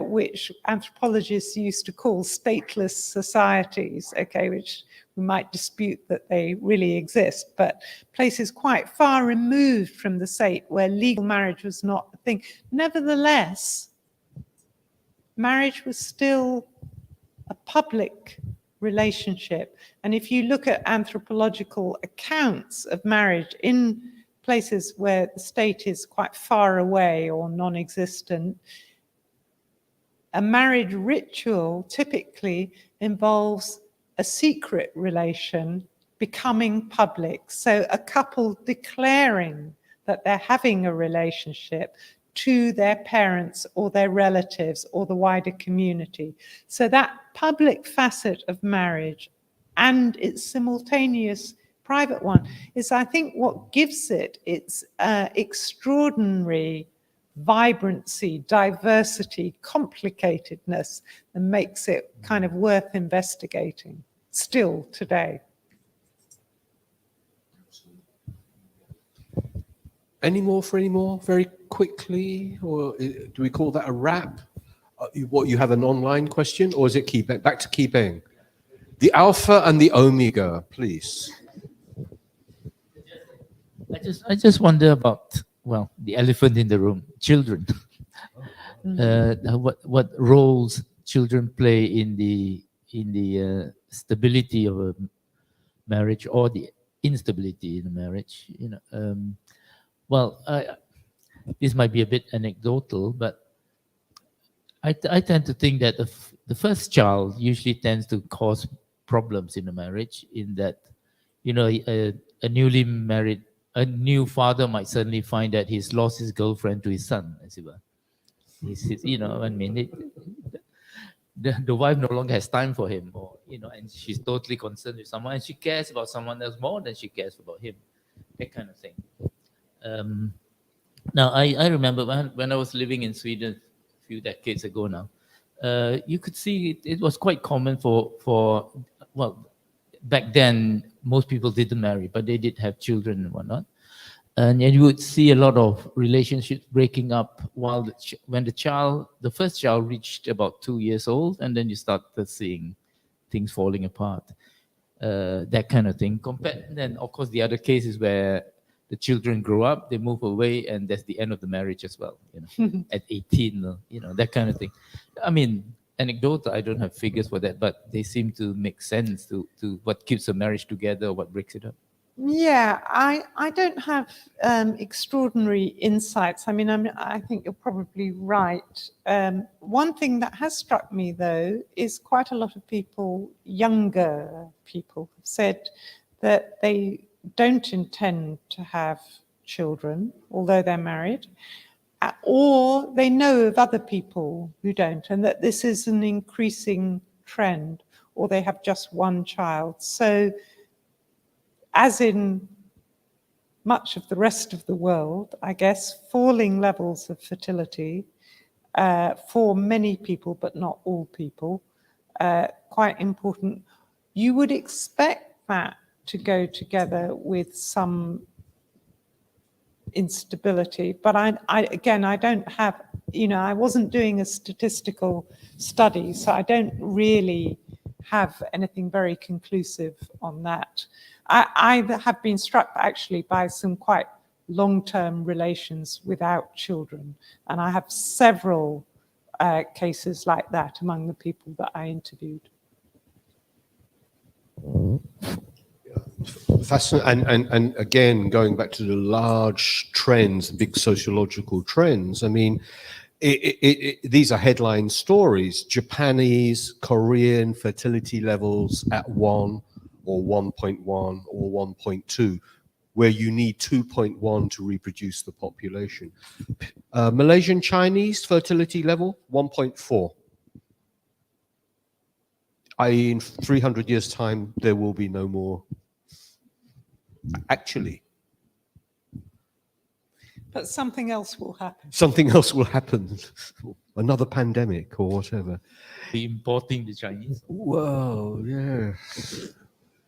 which anthropologists used to call stateless societies, okay, which we might dispute that they really exist, but places quite far removed from the state where legal marriage was not a thing. Nevertheless, marriage was still a public relationship. And if you look at anthropological accounts of marriage in places where the state is quite far away or non-existent, a marriage ritual typically involves a secret relation becoming public. So a couple declaring that they're having a relationship to their parents or their relatives or the wider community. So that public facet of marriage and its simultaneous private one is, I think, what gives it its extraordinary vibrancy, diversity, complicatedness, and makes it kind of worth investigating still today. Any more very quickly, or do we call that a wrap? What, you have an online question, or is it back to keeping? The alpha and the omega, please. I just wonder about, well, the elephant in the room, children. What roles children play in the stability of a marriage or the instability in a marriage. Well, this might be a bit anecdotal, but I tend to think that the first child usually tends to cause problems in a marriage, in that, a newly married, a new father might suddenly find that he's lost his girlfriend to his son, as it were. I mean, the wife no longer has time for him, or, and she's totally concerned with someone, and she cares about someone else more than she cares about him, that kind of thing. Now, I remember when I was living in Sweden a few decades ago now, you could see it was quite common for well, back then, most people didn't marry, but they did have children and whatnot. And you would see a lot of relationships breaking up when the first child reached about 2 years old, and then you started seeing things falling apart, that kind of thing. Then, of course, the other cases where the children grow up, they move away, and that's the end of the marriage as well. At 18, that kind of thing. I mean, anecdotal, I don't have figures for that, but they seem to make sense to what keeps a marriage together, what breaks it up. Yeah, I don't have extraordinary insights. I mean, I think you're probably right. One thing that has struck me, though, is quite a lot of people, younger people, have said that they don't intend to have children, although they're married, or they know of other people who don't, and that this is an increasing trend, or they have just one child. So, as in much of the rest of the world, I guess, falling levels of fertility for many people, but not all people, quite important. You would expect that to go together with some instability, but I don't have, I wasn't doing a statistical study, so I don't really have anything very conclusive on that. I have been struck actually by some quite long-term relations without children, and I have several cases like that among the people that I interviewed. Fascinating. And again, going back to the large trends, big sociological trends, I mean, these are headline stories. Japanese, Korean fertility levels at 1 or 1.1 or 1.2, where you need 2.1 to reproduce the population. Malaysian Chinese fertility level, 1.4. I.e., in 300 years' time, there will be no more. Actually. But something else will happen. Something else will happen. Another pandemic or whatever. Be importing the Chinese. Whoa, yeah.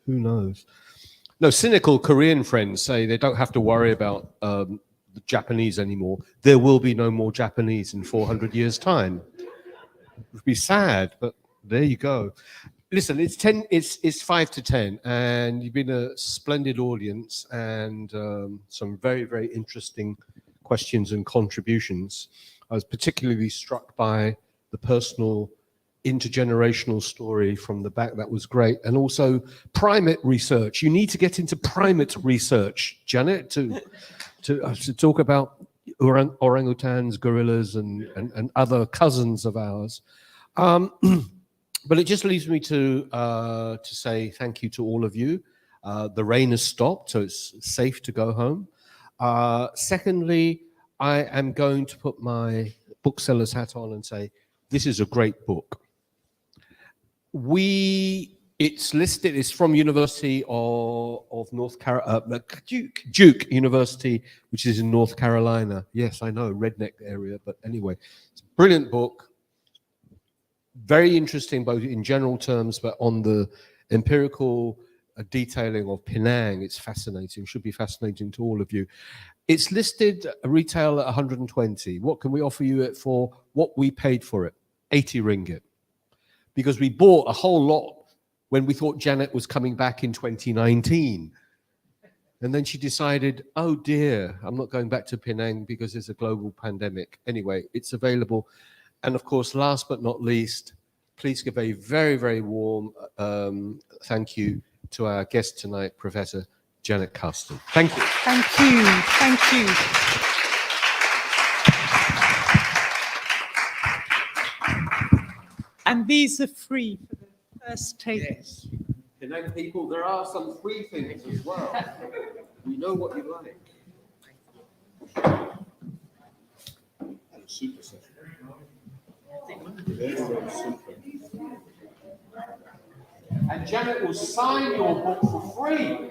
Who knows? No, cynical Korean friends say they don't have to worry about the Japanese anymore. There will be no more Japanese in 400 years' time. It would be sad, but there you go. Listen, it's 5 to 10, and you've been a splendid audience, and some very, very interesting questions and contributions. I was particularly struck by the personal intergenerational story from the back. That was great. And also primate research. You need to get into primate research, Janet, to talk about orangutans, gorillas, and other cousins of ours. But it just leaves me to say thank you to all of you. The rain has stopped, so it's safe to go home. Secondly, I am going to put my bookseller's hat on and say, this is a great book. It's listed, it's from University of North Carolina, Duke University, which is in North Carolina. Yes, I know, redneck area, but anyway, it's a brilliant book. Very interesting, both in general terms, but on the empirical detailing of Penang, it's fascinating. Should be fascinating to all of you. It's listed retail at 120. What can we offer you it for? What we paid for it, 80 ringgit. Because we bought a whole lot when we thought Janet was coming back in 2019. And then she decided, oh dear, I'm not going back to Penang because there's a global pandemic. Anyway, it's available. And of course, last but not least, please give a very, very warm thank you to our guest tonight, Professor Janet Carsten. Thank you. Thank you. Thank you. And these are free for the first table. Yes. Penang people, there are some free things as well. We know what you like. Super session. Very, very super. And Janet will sign your book for free.